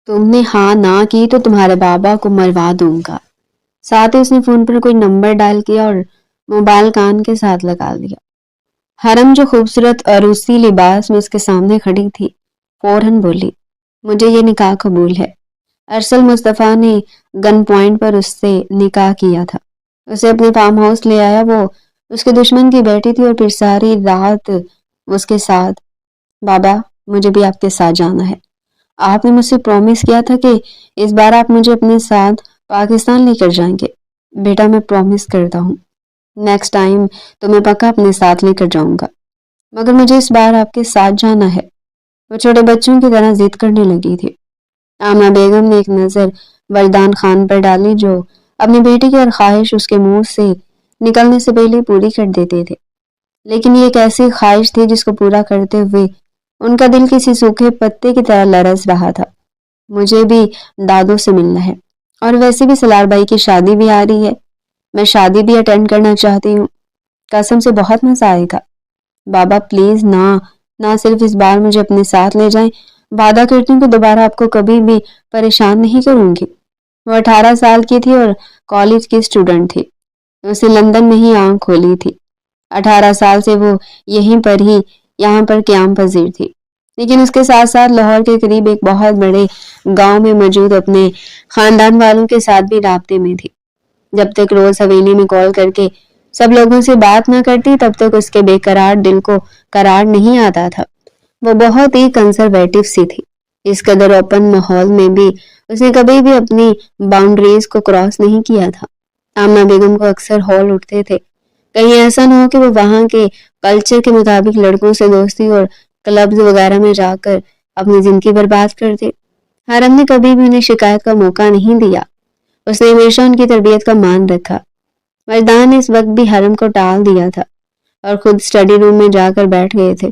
تم نے ہاں نہ کی تو تمہارے بابا کو مروا دوں گا۔ ساتھ ہی اس نے فون پر کوئی نمبر ڈائل کیا اور موبائل کان کے ساتھ لگا لیا۔ حرم جو خوبصورت عروسی لباس میں اس کے سامنے کھڑی تھی فوراً بولی، مجھے یہ نکاح قبول ہے۔ ارسل مصطفیٰ نے گن پوائنٹ پر اس سے نکاح کیا تھا، اسے اپنے فارم ہاؤس لے آیا۔ وہ اس کے دشمن کی بیٹی تھی اور پھر ساری رات اس کے ساتھ۔ بابا مجھے بھی آپ کے ساتھ جانا ہے، آپ نے مجھ سے پرومس کیا تھا کہ اس بار آپ مجھے اپنے ساتھ پاکستان لے کر جائیں گے۔ بیٹا میں پرومس کرتا ہوں نیکسٹ ٹائم تو میں پکا اپنے ساتھ لے کر جاؤں گا، مگر مجھے اس بار آپ کے ساتھ جانا ہے۔ وہ چھوٹے بچوں کی طرح ضد کرنے لگی تھی۔ آمنہ بیگم نے ایک نظر وردان خان پر ڈالی جو اپنی بیٹی کی ہر خواہش اس کے منہ سے نکلنے سے پہلے پوری کر دیتے تھے، لیکن یہ ایک ایسی خواہش تھی جس کو پورا کرتے ہوئے ان کا دل کسی سوکھے پتے کی طرح لرز رہا تھا۔ مجھے بھی دادوں سے ملنا ہے، اور ویسے بھی سلار بھائی کی شادی بھی آ رہی ہے، میں شادی بھی اٹینڈ کرنا چاہتی ہوں، قسم سے بہت مزہ آئے گا۔ بابا پلیز نہ صرف اس بار مجھے اپنے ساتھ لے جائیں، وعدہ کرتی ہوں کہ دوبارہ آپ کو کبھی بھی پریشان نہیں کروں گی۔ وہ 18 سال کی تھی اور کالج کی اسٹوڈنٹ تھی، اس نے لندن میں ہی آنکھ کھولی تھی۔ 18 سال سے وہ یہاں پر قیام پذیر تھی، لیکن اس کے ساتھ ساتھ لاہور کے قریب ایک بہت بڑے گاؤں میں موجود اپنے خاندان والوں کے ساتھ بھی رابطے میں تھی۔ جب تک روز حویلی میں کال کر کے سب لوگوں سے بات نہ کرتی تب تک اس کے بے قرار دل کو قرار نہیں آتا تھا۔ وہ بہت ہی کنزرویٹو سی تھی، اس قدر اوپن ماحول میں بھی اس نے کبھی بھی اپنی باؤنڈریز کو کراس نہیں کیا تھا۔ آمنہ بیگم کو اکثر ہال اٹھتے تھے، کہیں ایسا نہ ہو کہ وہ وہاں کے کلچر کے مطابق لڑکوں سے دوستی اور کلبز وغیرہ میں جا کر اپنی زندگی برباد کر دے۔ حرم نے کبھی بھی انہیں شکایت کا موقع نہیں دیا، اس نے ہمیشہ ان کی تربیت کا مان رکھا۔ مردان نے اس وقت بھی حرم کو ٹال دیا تھا اور خود اسٹڈی روم میں جا کر بیٹھ گئے تھے۔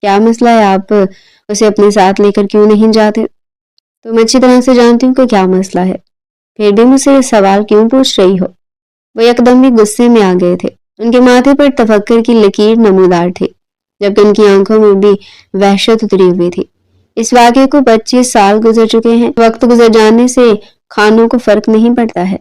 کیا مسئلہ ہے، آپ اسے اپنے ساتھ لے کر کیوں نہیں جاتے؟ تم اچھی طرح سے جانتی ہوں کہ کیا مسئلہ ہے، پھر بھی مجھ سے یہ سوال کیوں پوچھ رہی ہو؟ وہ یکدم بھی غصے میں آ گئے تھے، ان کے ماتھے پر تفکر کی لکیر نمودار تھی، جبکہ ان کی آنکھوں میں بھی وحشت اتری ہوئی تھی۔ اس واقعے کو 25 سال گزر چکے ہیں، وقت گزر جانے سے خانوں کو فرق نہیں پڑتا ہے۔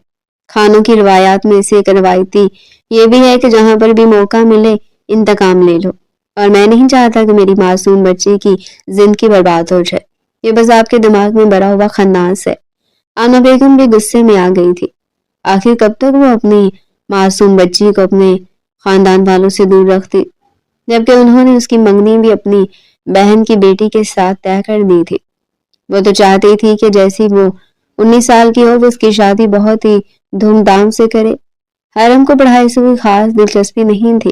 خانوں کی روایات میں سے ایک روایتی یہ بھی ہے کہ جہاں پر بھی موقع ملے انتقام لے لو، اور میں نہیں چاہتا کہ میری معصوم بچی کی زندگی برباد ہو جائے، یہ بس آپ کے دماغ میں بھرا ہوا خناس ہے۔ آمنہ بیگم بھی غصے میں آ گئی تھی، آخر کب تک وہ اپنی معصوم بچی کو اپنے خاندان والوں سے دور رکھتی، جبکہ انہوں نے اس کی منگنی بھی اپنی بہن کی بیٹی کے ساتھ طے کر دی تھی۔ وہ تو چاہتی تھی کہ جیسی وہ 19 سال کی ہو وہ اس کی شادی بہت ہی دھوم دھام سے کرے۔ حرم کو پڑھائی سے کوئی خاص دلچسپی نہیں تھی،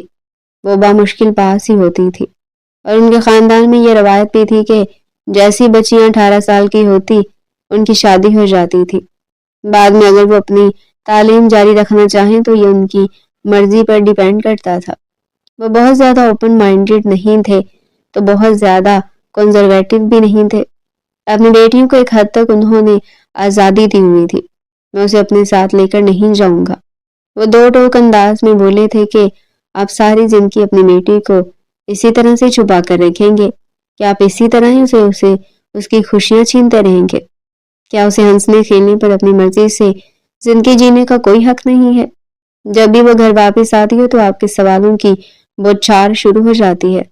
وہ بامشکل پاس ہی ہوتی تھی، اور ان کے خاندان میں یہ روایت بھی تھی کہ جیسی بچیاں 18 سال کی ہوتی ان کی شادی ہو جاتی تھی۔ بعد میں اگر وہ اپنی تعلیم جاری رکھنا چاہیں تو یہ ان کی مرضی پر ڈیپینڈ کرتا تھا۔ وہ بہت زیادہ اوپن مائنڈڈ نہیں تھے تو بہت زیادہ کنزرویٹو بھی نہیں تھے۔ اپنی بیٹیوں کو ایک حد تک انہوں نے آزادی دی ہوئی تھی، میں اسے اپنے ساتھ لے کر نہیں جاؤں گا۔ وہ دو ٹوک انداز میں بولے تھے کہ آپ ساری زندگی اپنی بیٹی کو اسی طرح سے چھپا کر رکھیں گے، کیا آپ اسی طرح ہی اسے اس کی خوشیاں چھینتے رہیں گے؟ کیا اسے ہنسنے کھیلنے پر اپنی مرضی سے زندگی جینے کا کوئی حق نہیں ہے؟ جب بھی وہ گھر واپس آتی ہے تو آپ کے سوالوں کی بوچھار شروع ہو جاتی ہے۔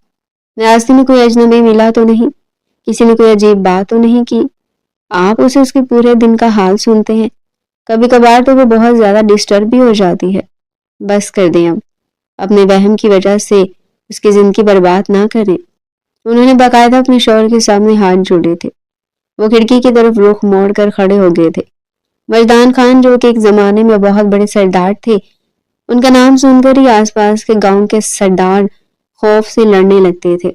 راستے میں کوئی اجنبی ملا تو نہیں؟ کسی نے کوئی عجیب بات تو نہیں کی؟ آپ اسے اس کے پورے دن کا حال سنتے ہیں، کبھی کبھار تو وہ بہت زیادہ ڈسٹرب بھی ہو جاتی ہے۔ بس کر دیں اب، اپنے وہم کی وجہ سے اس کی زندگی برباد نہ کریں۔ انہوں نے باقاعدہ اپنے شوہر کے سامنے ہاتھ جوڑے تھے، وہ کھڑکی کی طرف رخ موڑ کر کھڑے ہو گئے تھے۔ وردان خان جو کہ ایک زمانے میں بہت بڑے سردار تھے، ان کا نام سن کر ہی آس پاس کے گاؤں کے سردار خوف سے لڑنے لگتے تھے۔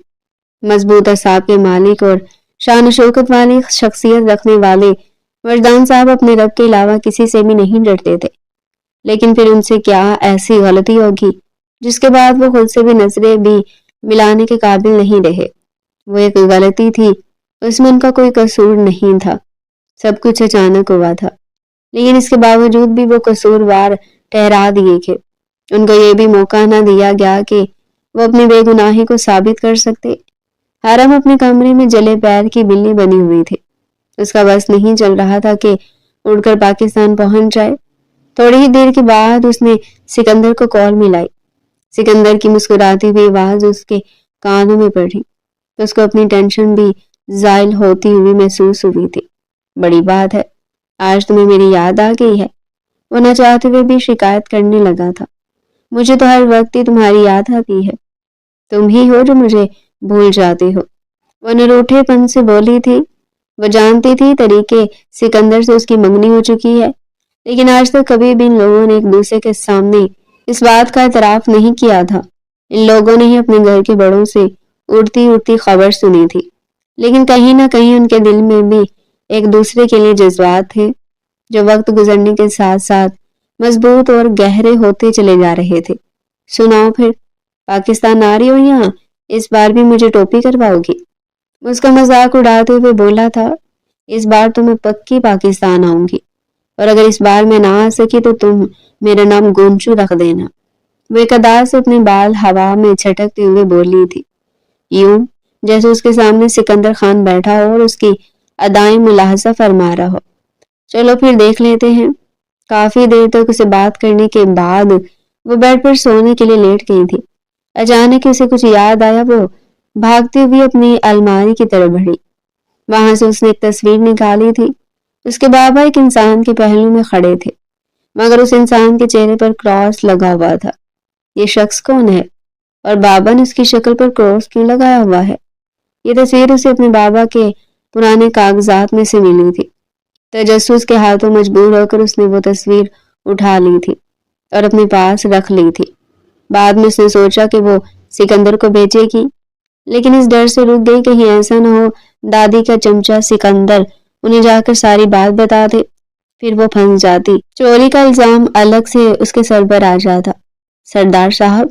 مضبوط اعصاب کے مالک اور شان و شوکت والی شخصیت رکھنے والے وردان صاحب اپنے رب کے علاوہ کسی سے بھی نہیں ڈرتے تھے، لیکن پھر ان سے کیا ایسی غلطی ہوگی جس کے بعد وہ خود سے بھی نظریں بھی ملانے کے قابل نہیں رہے۔ وہ ایک غلطی تھی، اس میں ان کا کوئی قصور نہیں تھا، سب کچھ اچانک ہوا تھا، لیکن اس کے باوجود بھی وہ قصوروار ٹھہرا دیے گئے۔ ان کو یہ بھی موقع نہ دیا گیا کہ وہ اپنی بے گناہی کو ثابت کر سکتے۔ حرم اپنے کمرے میں جلے پیر کی بلی بنی ہوئی تھی، اس کا بس نہیں چل رہا تھا کہ اڑ کر پاکستان پہنچ جائے۔ تھوڑی ہی دیر کے بعد اس نے سکندر کو کال ملائی۔ سکندر کی مسکراتی ہوئی آواز اس کے کانوں میں پڑی تو اس کو اپنی ٹینشن بھی زائل ہوتی ہوئی محسوس ہوئی تھی۔ بڑی بات ہے، آج تمہیں میری یاد آ گئی ہے؟ وہ نہ چاہتے ہوئے بھی شکایت کرنے لگا تھا۔ مجھے تو ہر وقت ہی تمہاری یاد آتی ہے، تم ہی ہو جو مجھے بھول جاتے ہو، وہ نروٹھے پن سے بولی تھی۔ وہ جانتی تھی طریقے سکندر سے اس کی منگنی ہو چکی ہے، لیکن آج تک کبھی بھی ان لوگوں نے ایک دوسرے کے سامنے اس بات کا اعتراف نہیں کیا تھا۔ ان لوگوں نے ہی اپنے گھر کے بڑوں سے اڑتی اڑتی خبر سنی تھی، لیکن کہیں نہ کہیں ان کے دل میں بھی ایک دوسرے کے لیے جذبات تھے جو وقت گزرنے کے ساتھ ساتھ مضبوط اور گہرے ہوتے چلے جا رہے تھے۔ سناؤ پھر، پاکستان آ رہی ہو یہاں؟ اس بار بھی مجھے ٹوپی کرواؤ گی؟ اس کا مذاق اڑاتے ہوئے بولا تھا، اس بار تو میں پکی پاکستان آؤں گی، اور اگر اس بار میں نہ آ سکی تو تم میرا نام گونچو رکھ دینا۔ وہ ایک ادا سے اپنے بال ہوا میں چھٹکتے ہوئے بولی تھی، یوں جیسے اس کے سامنے سکندر خان بیٹھا ہو اور اس کی ادائیں ملاحظہ فرما رہا ہو۔ چلو پھر دیکھ لیتے ہیں۔ کافی دیر تک اسے بات کرنے کے بعد وہ بیڈ پر سونے کے لیے لیٹ گئی تھی۔ اچانک اسے کچھ یاد آیا، وہ بھاگتی ہوئی اپنی الماری کی طرف بڑھی۔ وہاں سے اس نے ایک تصویر نکالی تھی۔ اس کے بابا ایک انسان کے پہلو میں کھڑے تھے، مگر اس انسان کے چہرے پر کراس لگا ہوا تھا۔ یہ شخص کون ہے اور بابا نے اس کی شکل پر کراس کیوں لگایا ہوا ہے؟ یہ تصویر اسے اپنے بابا کے پرانے کاغذات میں سے ملی تھی۔ تجسس کے ہاتھوں مجبور ہو کر اس نے وہ تصویر اٹھا لی تھی اور اپنے پاس رکھ لی تھی۔ بعد میں اس نے سوچا کہ وہ سکندر کو بیچے گی، لیکن اس ڈر سے رک گئی کہیں ایسا نہ ہو دادی کا چمچا سکندر انہیں جا کر ساری بات بتا دے، پھر وہ پھنس جاتی، چوری کا الزام الگ سے اس کے سر پر آ جاتا۔ سردار صاحب،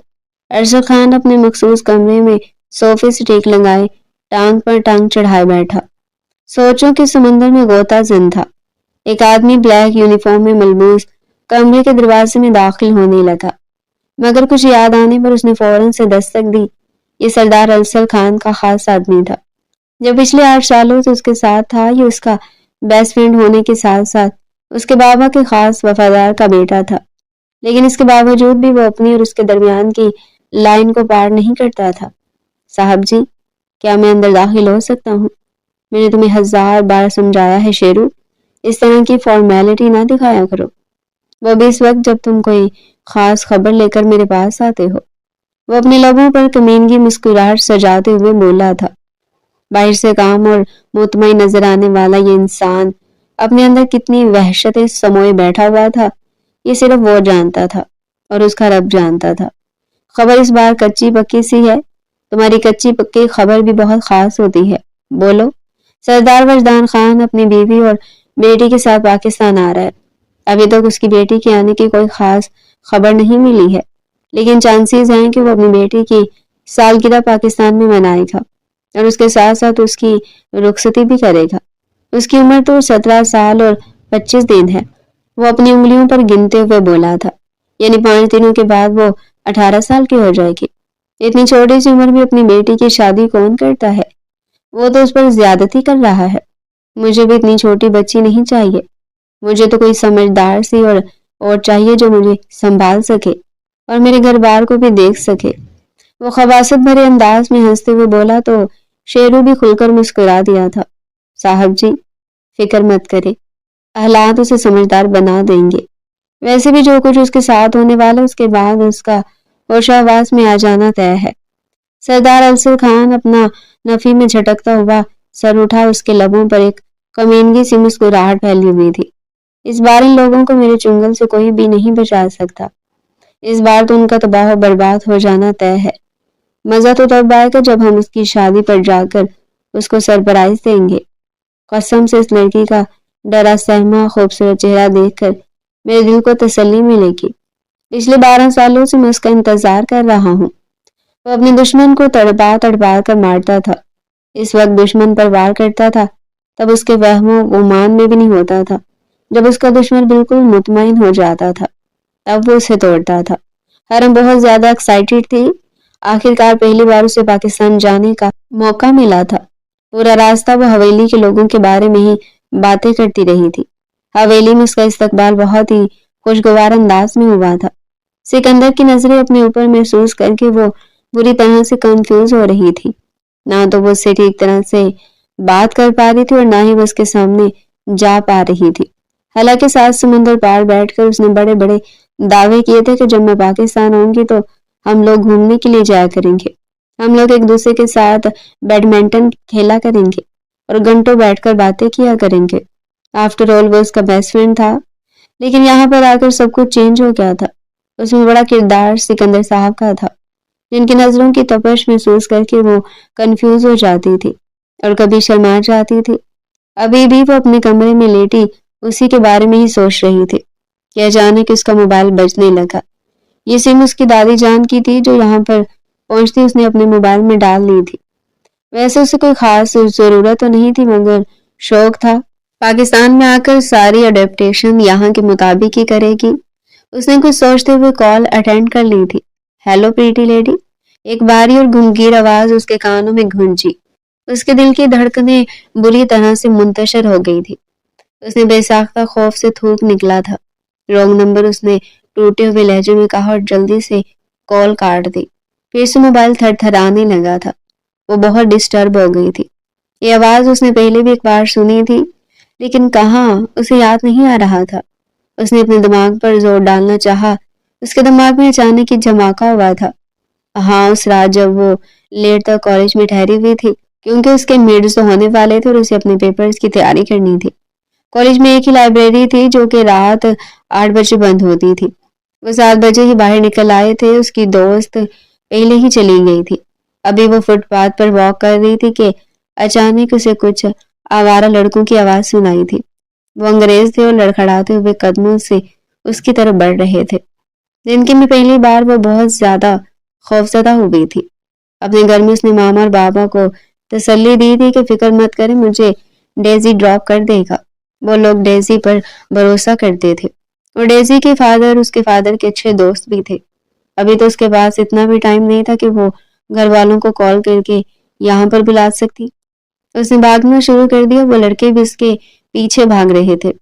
ارشد خان اپنے مخصوص کمرے میں صوفے سے ٹیک لگائے ٹانگ پر ٹانگ چڑھائے بیٹھا، سوچوں کے سمندر میں غوطہ زن تھا۔ ایک آدمی بلیک یونیفارم میں ملبوس کمرے کے دروازے میں داخل ہونے لگا، مگر کچھ یاد آنے پر اس نے فوراً سے دستک دی۔ یہ سردار ارشد خان کا خاص آدمی تھا، جو پچھلے 8 سالوں سے اس کے ساتھ تھا۔ یہ اس کا بیسٹ فرینڈ ہونے کے ساتھ ساتھ اس کے بابا کے خاص وفادار کا بیٹا تھا، لیکن اس کے باوجود بھی وہ اپنی اور اس کے درمیان کی لائن کو پار نہیں کرتا تھا۔ صاحب جی، کیا میں اندر داخل ہو سکتا ہوں؟ میں نے تمہیں 1000 بار سمجھایا ہے شیرو، اس طرح کی فارمیلٹی نہ دکھایا کرو، وہ بھی اس وقت جب تم کوئی خاص خبر لے کر میرے پاس آتے ہو۔ وہ اپنے لبوں پر کمینگی مسکراہٹ سجاتے ہوئے بولا تھا۔ باہر سے کام اور مطمئن نظر آنے والا یہ انسان اپنے اندر کتنی وحشت سموئے بیٹھا ہوا تھا، یہ صرف وہ جانتا تھا اور اس کا رب جانتا تھا۔ خبر اس بار کچی پکی سی ہے، تمہاری کچی پکی خبر بھی بہت خاص ہوتی ہے، بولو۔ سردار وجدان خان اپنی بیوی اور بیٹی کے ساتھ پاکستان آ رہا ہے۔ ابھی تک اس کی بیٹی کے آنے کی کوئی خاص خبر نہیں ملی ہے، لیکن چانسز ہیں کہ وہ اپنی بیٹی کی سالگرہ پاکستان میں منائے گا اور اس کے ساتھ ساتھ اس کی رخصتی بھی کرے گا۔ اس کی عمر تو 17 سال اور 25 دن ہے، وہ اپنی انگلیوں پر گنتے ہوئے بولا تھا، یعنی 5 دنوں کے بعد وہ 18 سال کی ہو جائے گی۔ اتنی چھوٹی سی عمر میں اپنی بیٹی کی شادی کون کرتا ہے؟ وہ تو اس پر زیادتی کر رہا ہے۔ مجھے بھی اتنی چھوٹی بچی نہیں چاہیے، مجھے تو کوئی سمجھدار سی اور چاہیے جو مجھے سنبھال سکے اور میرے گھر بار کو بھی دیکھ سکے۔ وہ خباثت بھرے انداز میں ہنستے ہوئے بولا تو شیرو بھی کھل کر مسکرا دیا تھا۔ صاحب جی، فکر مت کرے، حالات اسے سمجھدار بنا دیں گے۔ ویسے بھی جو کچھ اس کے ساتھ ہونے والا اس کے بعد اس کا ہوش و حواس میں آ جانا طے ہے۔ سردار ارشد خان اپنا نفی میں جھٹکتا ہوا سر اٹھا، اس کے لبوں پر ایک کمینگی سی مسکراہٹ پھیلی ہوئی تھی۔ اس بار ان لوگوں کو میرے چنگل سے کوئی بھی نہیں بچا سکتا، اس بار تو ان کا تباہ و برباد ہو جانا طے ہے۔ مزہ تو تب آئے گا جب ہم اس کی شادی پر جا کر اس کو سرپرائز دیں گے۔ قسم سے اس لڑکی کا ڈرا سہما خوبصورت چہرہ دیکھ کر میرے دل کو تسلی ملے گی۔ پچھلے 12 سالوں سے میں اس کا انتظار کر رہا ہوں۔ وہ اپنے دشمن کو تڑپا تڑپا کر مارتا تھا، اس وقت دشمن پر وار کرتا تھا تب اس کے وہم و گمان میں بھی نہیں ہوتا تھا، جب اس کا دشمن بالکل مطمئن ہو جاتا تھا تب وہ اسے توڑتا تھا۔ حرم بہت زیادہ ایکسائٹیڈ تھی، آخرکار پہلی بار اسے پاکستان جانے کا موقع ملا تھا۔ پورا راستہ وہ حویلی کے لوگوں کے بارے میں ہی باتیں کرتی رہی تھی۔ حویلی میں اس کا استقبال بہت ہی خوشگوار انداز میں ہوا تھا۔ سکندر کی نظریں اپنے اوپر محسوس کر کے وہ بری طرح سے کنفیوز ہو رہی تھی۔ نہ تو وہ اس سے ٹھیک طرح سے بات کر پا رہی تھی اور نہ ہی وہ اس کے سامنے جا پا رہی تھی۔ حالانکہ 7 سمندر پار بیٹھ کر اس نے بڑے بڑے دعوے کیے تھے کہ جب میں پاکستان آؤں گی تو ہم لوگ گھومنے کے لیے جایا کریں گے، ہم لوگ ایک دوسرے کے ساتھ بیڈمنٹن کھیلا کریں گے اور گھنٹوں بیٹھ کر باتیں کیا کریں گے۔ آفٹر آل وہ اس کا بیسٹ فرینڈ تھا، لیکن یہاں پر آ کر سب کچھ چینج ہو گیا تھا۔ اس میں بڑا کردار سکندر صاحب کا تھا، جن کی نظروں کی تپش محسوس کر کے وہ کنفیوز ہو جاتی تھی اور کبھی شرما جاتی تھی۔ ابھی بھی وہ اپنے کمرے میں لیٹی اسی کے بارے میں ہی سوچ رہی تھی کہ اچانک اس کا موبائل بجنے لگا۔ یہ سم اس کی دادی جان کی تھی جو یہاں پر پہنچتی اس نے اپنے موبائل میں ڈال لی تھی۔ ویسے اسے کوئی خاص ضرورت تو نہیں تھی مگر شوق تھا۔ پاکستان میں آ کر ساری اڈیپٹیشن یہاں کے مطابق ہی کرے گی۔ اس نے کچھ سوچتے ہوئے کال اٹینڈ کر لی تھی۔ ہیلو پریٹی لیڈی، ایک باری اور گھمگیر آواز اس کے کانوں میں گونجی۔ اس کے دل کی دھڑکنیں بری طرح سے منتشر ہو گئی تھی۔ اس نے بے ساختہ خوف سے تھوک نکلا تھا۔ رانگ نمبر اس نے ٹوٹے ہوئے لہجے میں کہا اور جلدی سے کال کاٹ دی۔ پھر سے موبائل تھر تھرانے لگا تھا۔ وہ بہت ڈسٹرب ہو گئی تھی۔ یہ آواز اس نے پہلے بھی ایک بار سنی تھی، لیکن کہاں اسے یاد نہیں آ رہا تھا۔ اس نے اپنے دماغ پر زور ڈالنا چاہا۔ اس کے دماغ میں اچانک ایک دھماکہ ہوا تھا۔ ہاں، اس رات جب وہ لیٹ تک کالج میں ٹھہری ہوئی تھی کیونکہ اس کے میڈز ہونے والے تھے اور اسے اپنے پیپرز کی تیاری کرنی تھی۔ کالج میں ایک ہی لائبریری تھی جو کہ رات 8 بجے بند ہوتی تھی۔ وہ 7 بجے ہی باہر نکل آئے تھے۔ اس کی دوست پہلے ہی چلی گئی تھی۔ ابھی وہ فٹ پاتھ پر واک کر رہی تھی کہ اچانک اسے کچھ آوارہ لڑکوں کی آواز سنائی تھی۔ وہ انگریز تھے اور لڑکھڑاتے ہوئے قدموں سے اس کی طرف بڑھ رہے تھے۔ زندگی میں پہلی بار وہ بہت زیادہ خوفزدہ ہو گئی تھی۔ اپنے گھر میں اس نے ماما اور بابا کو تسلی دی تھی کہ فکر مت کریں، مجھے ڈیزی ڈراپ کر دے گا۔ وہ لوگ ڈیزی پر بھروسہ کرتے تھے اور ڈیزی کے فادر اس کے فادر کے اچھے دوست بھی تھے۔ ابھی تو اس کے پاس اتنا بھی ٹائم نہیں تھا کہ وہ گھر والوں کو کال کر کے یہاں پر بلا سکتی۔ اس نے بھاگنا شروع کر دیا۔ وہ لڑکے بھی اس کے پیچھے بھاگ رہے تھے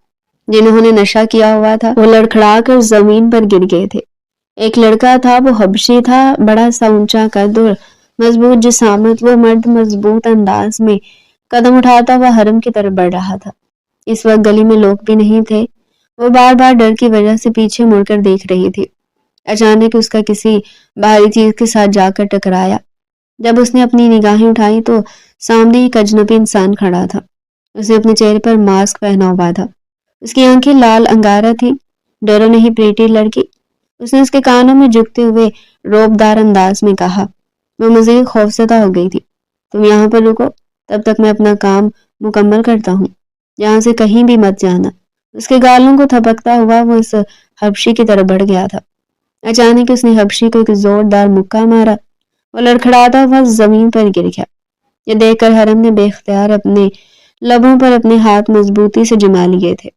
جنہوں نے نشہ کیا ہوا تھا۔ وہ لڑکھڑا کر زمین پر گر گئے تھے۔ ایک لڑکا تھا، وہ حبشی تھا، بڑا سا اونچا قد اور مضبوط جسامت۔ وہ مرد مضبوط انداز میں قدم اٹھاتا ہوا حرم کی طرف بڑھ رہا تھا۔ اس وقت گلی میں لوگ بھی نہیں تھے۔ وہ بار بار ڈر کی وجہ سے پیچھے مڑ کر دیکھ رہی تھی۔ اچانک اس کا کسی بھاری چیز کے ساتھ جا کر ٹکرایا۔ جب اس نے اپنی نگاہیں اٹھائی تو سامنے ایک اجنبی انسان کھڑا تھا۔ اس نے اپنے چہرے پر ماسک پہنا ہوا تھا۔ اس کی آنکھیں لال انگارہ تھی۔ ڈرو نہیں پریٹی لڑکی، اس نے اس کے کانوں میں جھکتے ہوئے روبدار انداز میں کہا۔ وہ مزید خوفزدہ ہو گئی تھی۔ تم یہاں پر رکو، تب تک میں اپنا کام مکمل کرتا ہوں، یہاں سے کہیں بھی مت جانا۔ اس کے گالوں کو تھپکتا ہوا وہ اس حبشی کی طرف بڑھ گیا تھا۔ اچانک اس نے حبشی کو ایک زوردار مکہ مارا۔ وہ لڑکھڑاتا ہوا زمین پر گر گیا۔ یہ دیکھ کر حرم نے بے اختیار اپنے لبوں پر اپنے ہاتھ مضبوطی سے جما لیے تھے۔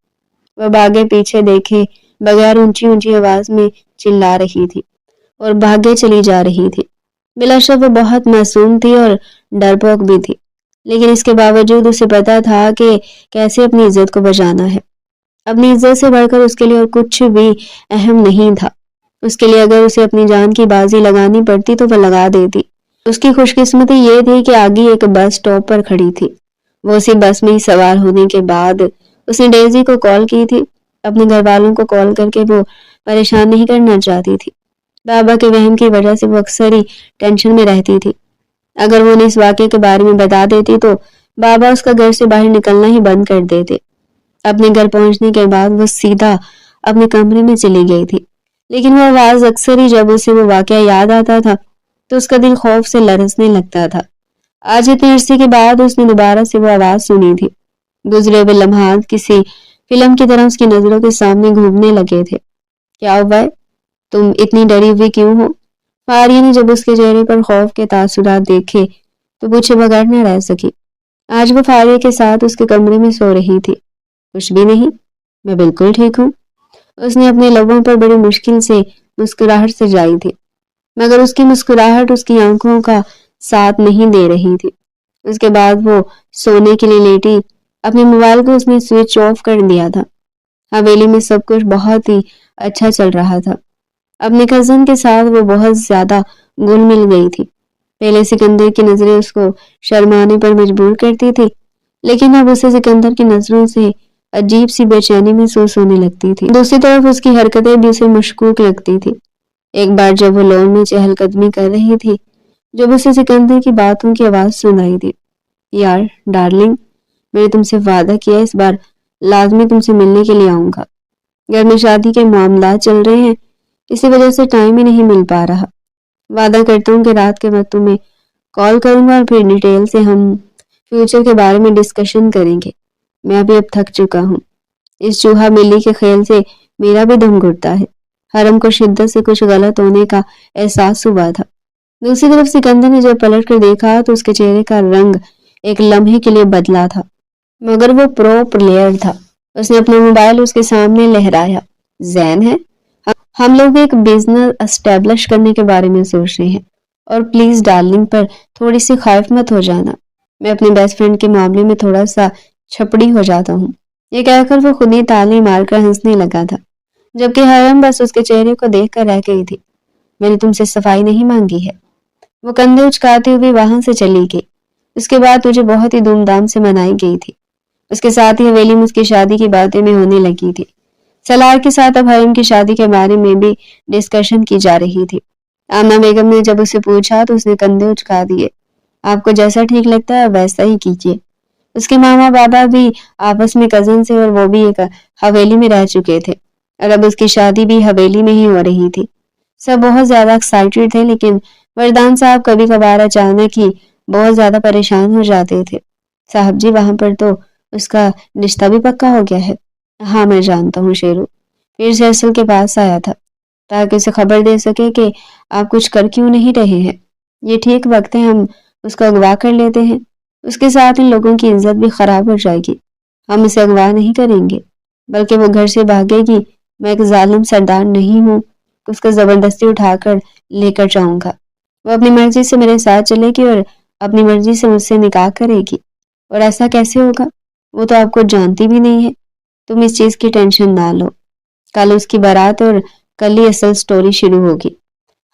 وہ آگے پیچھے دیکھے بغیر اونچی اونچی آواز میں چلا رہی تھی اور بھاگے چلی جا رہی تھی۔ بلا شک وہ بہت معصوم تھی اور ڈرپوک بھی تھی، لیکن اس کے باوجود اسے پتا تھا کہ کیسے اپنی عزت کو بچانا ہے۔ اپنی عزت سے بڑھ کر اس کے لیے اور کچھ بھی اہم نہیں تھا۔ اس کے لیے اگر اسے اپنی جان کی بازی لگانی پڑتی تو وہ لگا دیتی۔ اس کی خوش قسمتی یہ تھی کہ آگے ایک بس اسٹاپ پر کھڑی تھی۔ وہ اسی بس میں ہی سوار ہونے کے بعد اس نے ڈیزی کو کال کی تھی۔ اپنے گھر والوں کو کال کر کے وہ پریشان نہیں کرنا چاہتی تھی۔ بابا کے وہم کی وجہ سے وہ اکثر ہی ٹینشن میں رہتی تھی۔ اگر وہ انہیں اس واقعے کے بارے میں بتا دیتی تو بابا اس کا گھر سے باہر نکلنا ہی بند کر دیتے۔ اپنے گھر پہنچنے کے بعد وہ سیدھا اپنے کمرے میں چلی گئی تھی، لیکن وہ آواز اکثر ہی جب اسے وہ واقعہ یاد آتا تھا تو اس کا دل خوف سے لرزنے لگتا تھا۔ آج اتنے عرصے کے بعد اس نے دوبارہ سے وہ آواز سنی تھی۔ گزرے ہوئے لمحات کسی فلم کی طرح اس کی نظروں کے سامنے گھومنے لگے تھے۔ کیا ہوا ہے؟ تم اتنی ڈری ہوئی کیوں ہو؟ فاریہ نے جب اس کے چہرے پر خوف کے تاثرات دیکھے تو پوچھے بغیر نہ رہ سکی۔ آج وہ فاریہ کے ساتھ اس کے کمرے میں سو رہی تھی۔ کچھ بھی نہیں، میں بالکل ٹھیک ہوں۔ اس نے اپنے لبوں پر بڑی مشکل سے مسکراہٹ سجائی تھی، مگر اس کی مسکراہٹ اس کی آنکھوں کا ساتھ نہیں دے رہی تھی۔ اس کے بعد وہ سونے کے لیے لیٹی اپنے موبائل کو اس نے سوئچ آف کر دیا تھا۔ حویلی میں سب کچھ بہت ہی اچھا چل رہا تھا۔ اپنے کزن کے ساتھ وہ بہت زیادہ گل مل گئی تھی۔ پہلے سکندر کی نظریں اس کو شرمانے پر مجبور کرتی تھی، لیکن اب اسے سکندر کی نظروں سے عجیب سی بے چینی محسوس ہونے لگتی تھی۔ دوسری طرف اس کی حرکتیں بھی اسے مشکوک لگتی تھی۔ ایک بار جب وہ لون میں چہل قدمی کر رہی تھی، جب اسے سکندر کی باتوں کی آواز سنائی دی، یار ڈارلنگ، میں نے تم سے وعدہ کیا اس بار لازمی تم سے ملنے کے لیے آؤں گا۔ گھر میں شادی کے معاملات چل رہے ہیں، اسی وجہ سے ٹائم ہی نہیں مل پا رہا۔ وعدہ کرتا ہوں کہ رات کے وقت تمہیں کال کروں گا اور پھر ڈیٹیل سے ہم فیوچر کے بارے میں ڈسکشن کریں گے۔ میں ابھی اب تھک چکا ہوں۔ اس چوہا بلی کے خیال سے میرا بھی دم گھٹتا ہے۔ حرم کو شدت سے کچھ غلط ہونے کا احساس ہوا تھا۔ دوسری طرف سکندر نے جب پلٹ کر دیکھا تو اس کے چہرے کا رنگ ایک لمحے کے لیے بدلا تھا، مگر وہ پرو پلیئر تھا۔ اس نے اپنا موبائل اس کے سامنے لہرایا۔ زین ہے، ہم لوگ ایک بزنس اسٹیبلش کرنے کے بارے میں سوچ رہے ہیں، اور پلیز ڈارلنگ پر تھوڑی سی خائف مت ہو جانا۔ میں اپنے بیسٹ فرینڈ کے معاملے میں تھوڑا سا چھپڑی ہو جاتا ہوں۔ یہ کہہ کر وہ خود ہی تالی مار کر ہنسنے لگا تھا، جبکہ حرم بس اس کے چہرے کو دیکھ کر رہ گئی تھی۔ میں نے تم سے صفائی نہیں مانگی ہے۔ وہ کندھے اچکاتی ہوئی وہاں سے چلی گئی۔ اس کے بعد تجھے بہت ہی دھوم دھام سے منائی گئی تھی۔ اس کے ساتھ ہی حویلی میں اس کی شادی کی باتیں بھی ہونے لگی تھی۔ سلار کے ساتھ اب حرم کی شادی کے بارے میں بھی ڈسکشن کی جا رہی تھی۔ آمنہ بیگم نے جب اسے پوچھا تو اس نے کندھے اچکا دیے۔ آپ کو جیسا ٹھیک لگتا ہے ویسا ہی کیجیے۔ اس کے ماما بابا بھی آپس میں کزن سے، اور وہ بھی ایک حویلی میں رہ چکے تھے، اور اب اس کی شادی بھی حویلی میں ہی ہو رہی تھی۔ سب بہت زیادہ ایکسائٹیڈ تھے، لیکن وردان صاحب کبھی کبھار اچانک ہی بہت زیادہ پریشان ہو جاتے تھے۔ صاحب جی، وہاں پر تو اس کا رشتہ بھی پکا ہو گیا ہے۔ ہاں میں جانتا ہوں شیرو، پھر سے اصل کے پاس آیا تھا تاکہ اسے خبر دے سکے کہ آپ کچھ کر کیوں نہیں رہے ہیں۔ یہ ٹھیک وقت ہے ہم اس کو اغوا کر لیتے ہیں، اس کے ساتھ ان لوگوں کی عزت بھی خراب ہو جائے گی۔ ہم اسے اغوا نہیں کریں گے، بلکہ وہ گھر سے بھاگے گی۔ میں ایک ظالم سردار نہیں ہوں، اس کو زبردستی اٹھا کر لے کر جاؤں گا۔ وہ اپنی مرضی سے میرے ساتھ چلے گی اور اپنی مرضی سے مجھ سے نکاح کرے گی، اور ایسا کیسے ہوگا؟ وہ تو آپ کو جانتی بھی نہیں ہے۔ تم اس چیز کی ٹینشن نہ لو، کل اس کی بارات اور کل ہی اصل سٹوری شروع ہوگی۔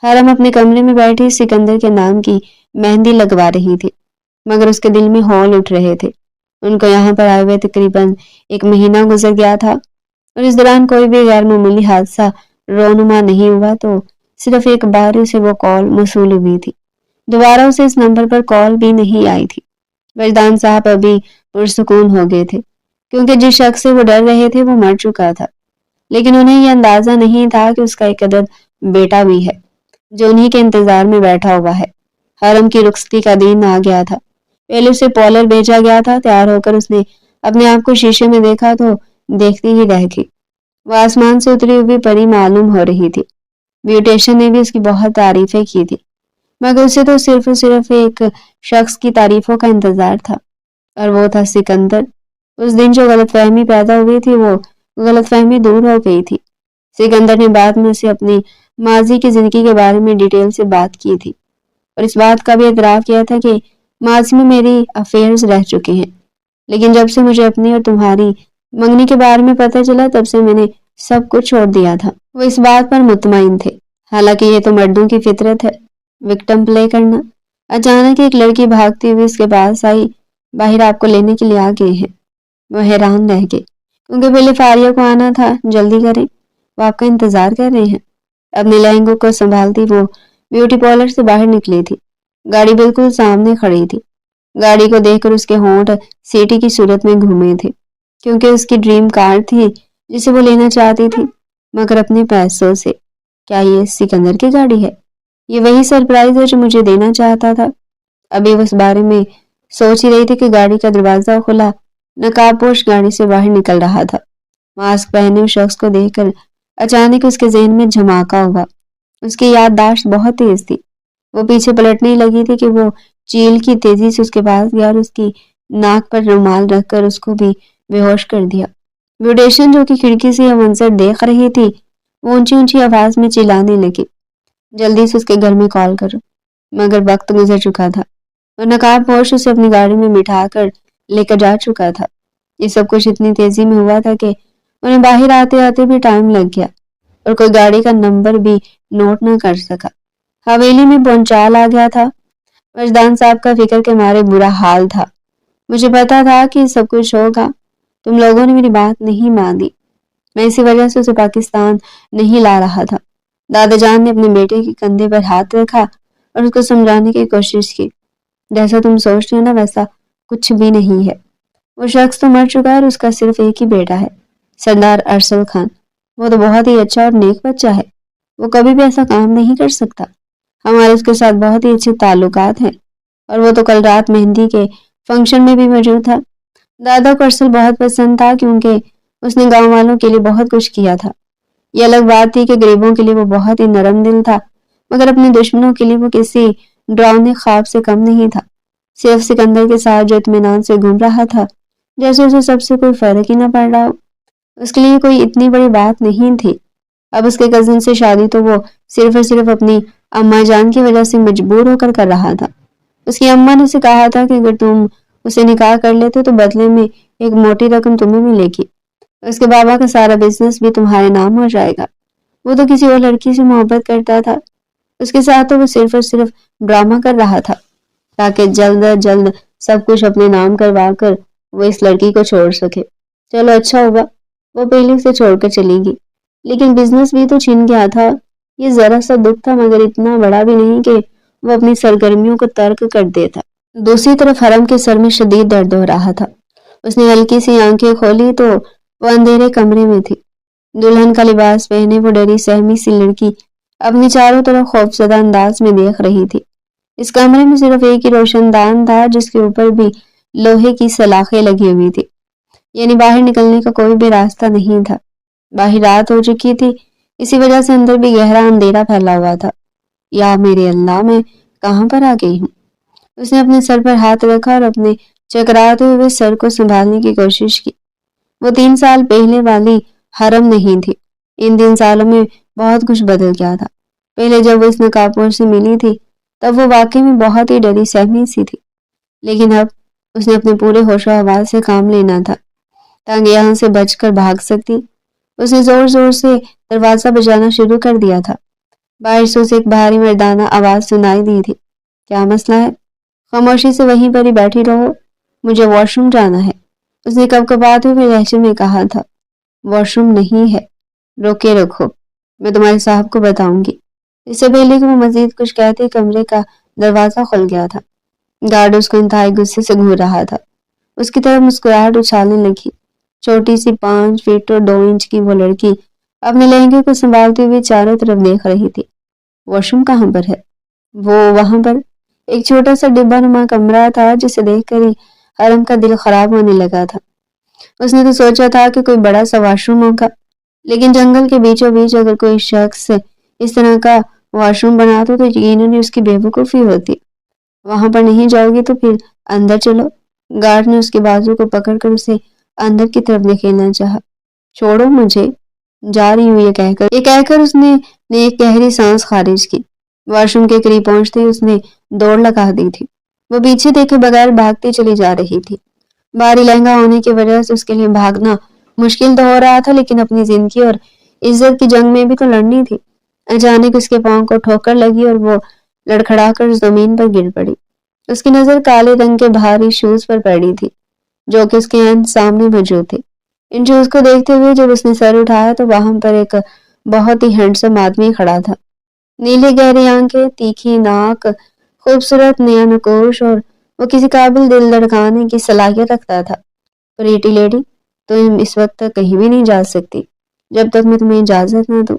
حرم اپنے کمرے میں بیٹھی سکندر کے نام کی مہندی لگوا رہی تھی، مگر اس کے دل میں ہول اٹھ رہے تھے۔ ان کو یہاں پر آئے ہوئے تقریباً 1 مہینہ گزر گیا تھا، اور اس دوران کوئی بھی غیر معمولی حادثہ رونما نہیں ہوا، تو صرف ایک بار اسے وہ کال موصول ہوئی تھی۔ دوبارہ اسے اس نمبر پر کال بھی نہیں آئی تھی۔ وردان صاحب ابھی پرسکون ہو گئے تھے، کیونکہ جس شخص سے وہ ڈر رہے تھے وہ مر چکا تھا، لیکن انہیں یہ اندازہ نہیں تھا کہ اس کا ایک عدد بیٹا بھی ہے جو انہی کے انتظار میں بیٹھا ہوا ہے۔ حرم کی رخصتی کا دن آ گیا تھا۔ پہلے اسے پولر بھیجا گیا تھا۔ تیار ہو کر اس نے اپنے آپ کو شیشے میں دیکھا تو دیکھتی ہی رہ گئی۔ وہ آسمان سے اتری ہوئی پری معلوم ہو رہی تھی۔ بیوٹیشن نے بھی اس کی بہت تعریفیں کی تھی، مگر اسے تو صرف اور صرف ایک شخص کی تعریفوں کا انتظار تھا، اور وہ تھا سکندر۔ اس دن جو غلط فہمی پیدا ہوئی تھی وہ غلط فہمی دور ہو گئی تھی۔ سکندر نے بعد میں اسے اپنی ماضی کی زندگی کے بارے میں ڈیٹیل سے بات کی تھی، اور اس بات کا بھی اعتراف کیا تھا کہ ماضی میں میری افیئرز رہ چکے ہیں، لیکن جب سے مجھے اپنی اور تمہاری منگنی کے بارے میں پتہ چلا تب سے میں نے سب کچھ چھوڑ دیا تھا۔ وہ اس بات پر مطمئن تھے، حالانکہ یہ تو مردوں کی فطرت ہے، وکٹم پلے کرنا۔ اچانک ایک لڑکی بھاگتی ہوئی اس کے پاس آئی۔ باہر آپ کو لینے کے لیے آ گئے ہیں۔ وہ حیران رہ گئے، کیونکہ پہلے فاریہ کو آنا تھا۔ جلدی کریں، وہ آپ کا انتظار کر رہے ہیں۔ اپنے لہنگوں کو سنبھالتی وہ بیوٹی پارلر سے باہر نکلی تھی۔ گاڑی بالکل سامنے کھڑی تھی۔ گاڑی کو دیکھ کر اس کے ہونٹ سیٹی کی صورت میں گھومے تھے، کیونکہ اس کی ڈریم کار تھی جسے وہ لینا چاہتی تھی، مگر اپنے پیسوں سے۔ کیا یہ سکندر کی گاڑی ہے؟ یہ وہی سرپرائز ہے جو مجھے دینا چاہتا تھا؟ ابھی وہ اس بارے میں سوچ ہی رہی تھی کہ گاڑی کا دروازہ کھلا۔ نقاب پوش گاڑی سے باہر نکل رہا تھا۔ ماسک پہنے ہوئے شخص کو دیکھ کر اچانک اس کے ذہن میں جھماکا ہوا۔ اس کی یادداشت بہت تیز تھی۔ وہ پیچھے پلٹنے لگی تھی کہ وہ چیل کی تیزی سے اس کے پاس گیا اور اس کی ناک پر رومال رکھ کر اس کو بھی بے ہوش کر دیا۔ بیوٹیشن جو کہ کھڑکی سے یہ منظر دیکھ رہی تھی وہ اونچی اونچی آواز میں چلانے لگی، جلدی سے اس کے گھر میں کال کرو، مگر وقت گزر چکا تھا اور نقاب پوش اسے اپنی گاڑی میں بٹھا کر لے کر جا چکا تھا۔ یہ سب کچھ اتنی تیزی میں ہوا تھا کہ انہیں باہر آتے آتے بھی ٹائم لگ گیا اور کوئی گاڑی کا نمبر بھی نوٹ نہ کر سکا۔ حویلی میں بونچال آ گیا تھا۔ وجدان صاحب کا فکر کے مارے برا حال تھا۔ مجھے پتا تھا کہ سب کچھ ہوگا، تم لوگوں نے میری بات نہیں مانی، میں اسی وجہ سے اسے پاکستان نہیں لا رہا تھا۔ دادا جان نے اپنے بیٹے کے کندھے پر ہاتھ رکھا اور اس کو سمجھانے کی کوشش کی۔ جیسا تم سوچ رہے ہو نا ویسا کچھ بھی نہیں ہے۔ وہ شخص تو مر چکا ہے اور اس کا صرف ایک ہی بیٹا ہے، سردار ارسل خان۔ وہ تو بہت ہی اچھا اور نیک بچہ ہے، وہ کبھی بھی ایسا کام نہیں کر سکتا۔ ہمارے اس کے ساتھ بہت ہی اچھے تعلقات ہیں اور وہ تو کل رات مہندی کے فنکشن میں بھی موجود تھا۔ دادا کو ارسل بہت پسند تھا کیونکہ اس نے گاؤں والوں کے لیے بہت کچھ کیا تھا۔ یہ الگ بات تھی کہ غریبوں کے لیے وہ بہت ہی نرم دل تھا، مگر اپنے دشمنوں کے لیے وہ کسی ڈراؤنے خواب سے کم نہیں تھا۔ صرف سکندر کے ساتھ جو اطمینان سے گھوم رہا تھا، جیسے اسے سب سے کوئی فرق ہی نہ پڑ رہا ہو۔ اس کے لیے کوئی اتنی بڑی بات نہیں تھی۔ اب اس کے کزن سے شادی تو وہ صرف اور صرف اپنی اماں جان کی وجہ سے مجبور ہو کر رہا تھا۔ اس کی اماں نے اسے کہا تھا کہ اگر تم اسے نکاح کر لیتے تو بدلے میں ایک موٹی رقم تمہیں ملے گی۔ اس کے بابا کا سارا بزنس بھی تمہارے نام ہو جائے گا۔ وہ تو کسی اور لڑکی سے محبت کرتا تھا، اس کے ساتھ تو وہ صرف اور صرف ڈرامہ کر رہا تھا تاکہ جلد از جلد سب کچھ اپنے نام کروا کر وہ اس لڑکی کو چھوڑ سکے۔ چلو اچھا ہوگا، وہ پہلے سے چھوڑ کر چلی گئی، لیکن بزنس بھی تو چھن گیا تھا۔ یہ ذرا سا دکھ تھا مگر اتنا بڑا بھی نہیں کہ وہ اپنی سرگرمیوں کو ترک کر دیتا۔ دوسری طرف حرم کے سر میں شدید درد ہو رہا تھا۔ اس نے ہلکی سی آنکھیں کھولی تو وہ اندھیرے کمرے میں تھی۔ دلہن کا لباس پہنے وہ ڈری سہمی سی لڑکی اپنی چاروں طرف خوفزدہ انداز میں دیکھ رہی تھی۔ اس کمرے میں صرف ایک ہی روشن دان تھا جس کے اوپر بھی لوہے کی سلاخیں لگی ہوئی تھی، یعنی باہر نکلنے کا کوئی بھی راستہ نہیں تھا۔ باہر رات ہو چکی تھی، اسی وجہ سے اندر بھی گہرا اندھیرا پھیلا ہوا تھا۔ یا میرے اللہ، میں کہاں پر آ گئی ہوں؟ اس نے اپنے سر پر ہاتھ رکھا اور اپنے چکراتے ہوئے سر کو سنبھالنے کی کوشش کی۔ وہ 3 سال پہلے والی حرم نہیں تھی۔ ان 3 سالوں میں بہت کچھ بدل گیا تھا۔ پہلے جب وہ اس نقابپور سے ملی تھی تب وہ واقعی میں بہت ہی ڈری سہمی سی تھی، لیکن اب اس نے اپنے پورے ہوش و حواس سے کام لینا تھا تاکہ یہاں سے بچ کر بھاگ سکتی۔ اس نے زور زور سے دروازہ بجانا شروع کر دیا تھا۔ باہر سے اسے ایک بھاری مردانہ آواز سنائی دی تھی۔ کیا مسئلہ ہے؟ خاموشی سے وہیں پر ہی بیٹھی رہو، مجھے واش روم جانا ہے، اس نے کپکپاتے ہوئے لہجے میں کہا تھا۔ واش روم نہیں ہے، روکے رکھو، میں تمہارے صاحب کو بتاؤں گی۔ اس سے پہلے کہ وہ مزید کچھ کہتے کمرے کا دروازہ کھل گیا تھا۔ گارڈ اس کو انتہائی غصے سے گھور رہا تھا۔ اس کی طرف مسکراہٹ اچھالنے لگی۔ چھوٹی سی 5 فٹ اور 2 انچ کی وہ لڑکی اپنے لہنگے کو سنبھالتے ہوئے چاروں طرف دیکھ رہی تھی۔ واش روم کہاں پر ہے؟ وہ وہاں پر ایک چھوٹا سا ڈبہ نما کمرہ تھا جسے دیکھ کر ہی حرم کا دل خراب ہونے لگا تھا۔ اس نے تو سوچا تھا کہ کوئی بڑا سا واش روم ہوگا، لیکن جنگل کے بیچوں بیچ اگر کوئی شخص اس طرح کا واش روم بناتا تو یقیناً اس کی بیوقوفی ہوتی۔ وہاں پر نہیں جاؤ گی تو پھر اندر چلو۔ گارڈ نے اس کے بازو کو پکڑ کر اسے اندر کی طرف دھکیلنا چاہا۔ چھوڑو مجھے، جا رہی ہوں، یہ کہہ کر اس نے ایک گہری سانس خارج کی۔ واش روم کے قریب پہنچتے ہی اس نے دوڑ لگا دی تھی۔ وہ پیچھے دیکھے بغیر بھاگتی چلی جا رہی تھی۔ بھاری لہنگا ہونے کی وجہ سے اس کے لیے بھاگنا مشکل تو ہو رہا تھا، لیکن اپنی زندگی اور عزت کی جنگ میں بھی تو لڑنی تھی۔ اچانک اس کے پاؤں کو ٹھوکر لگی اور وہ لڑکھڑا کر زمین پر گر پڑی۔ اس کی نظر کالے رنگ کے بھاری شوز پر پڑی تھی جو کہ اس کے عین سامنے موجود تھے۔ ان شوز کو دیکھتے ہوئے جب اس نے سر اٹھایا تو وہاں پر ایک بہت ہی ہینڈسم آدمی کھڑا تھا۔ نیلے گہری آنکھیں، تیکھی ناک، خوبصورت نیا نقوش، اور وہ کسی قابل دل دھڑکانے کی صلاحیت رکھتا تھا۔ پریٹی لیڈی، تم اس وقت تک کہیں بھی نہیں جا سکتی جب تک میں تمہیں اجازت نہ دوں۔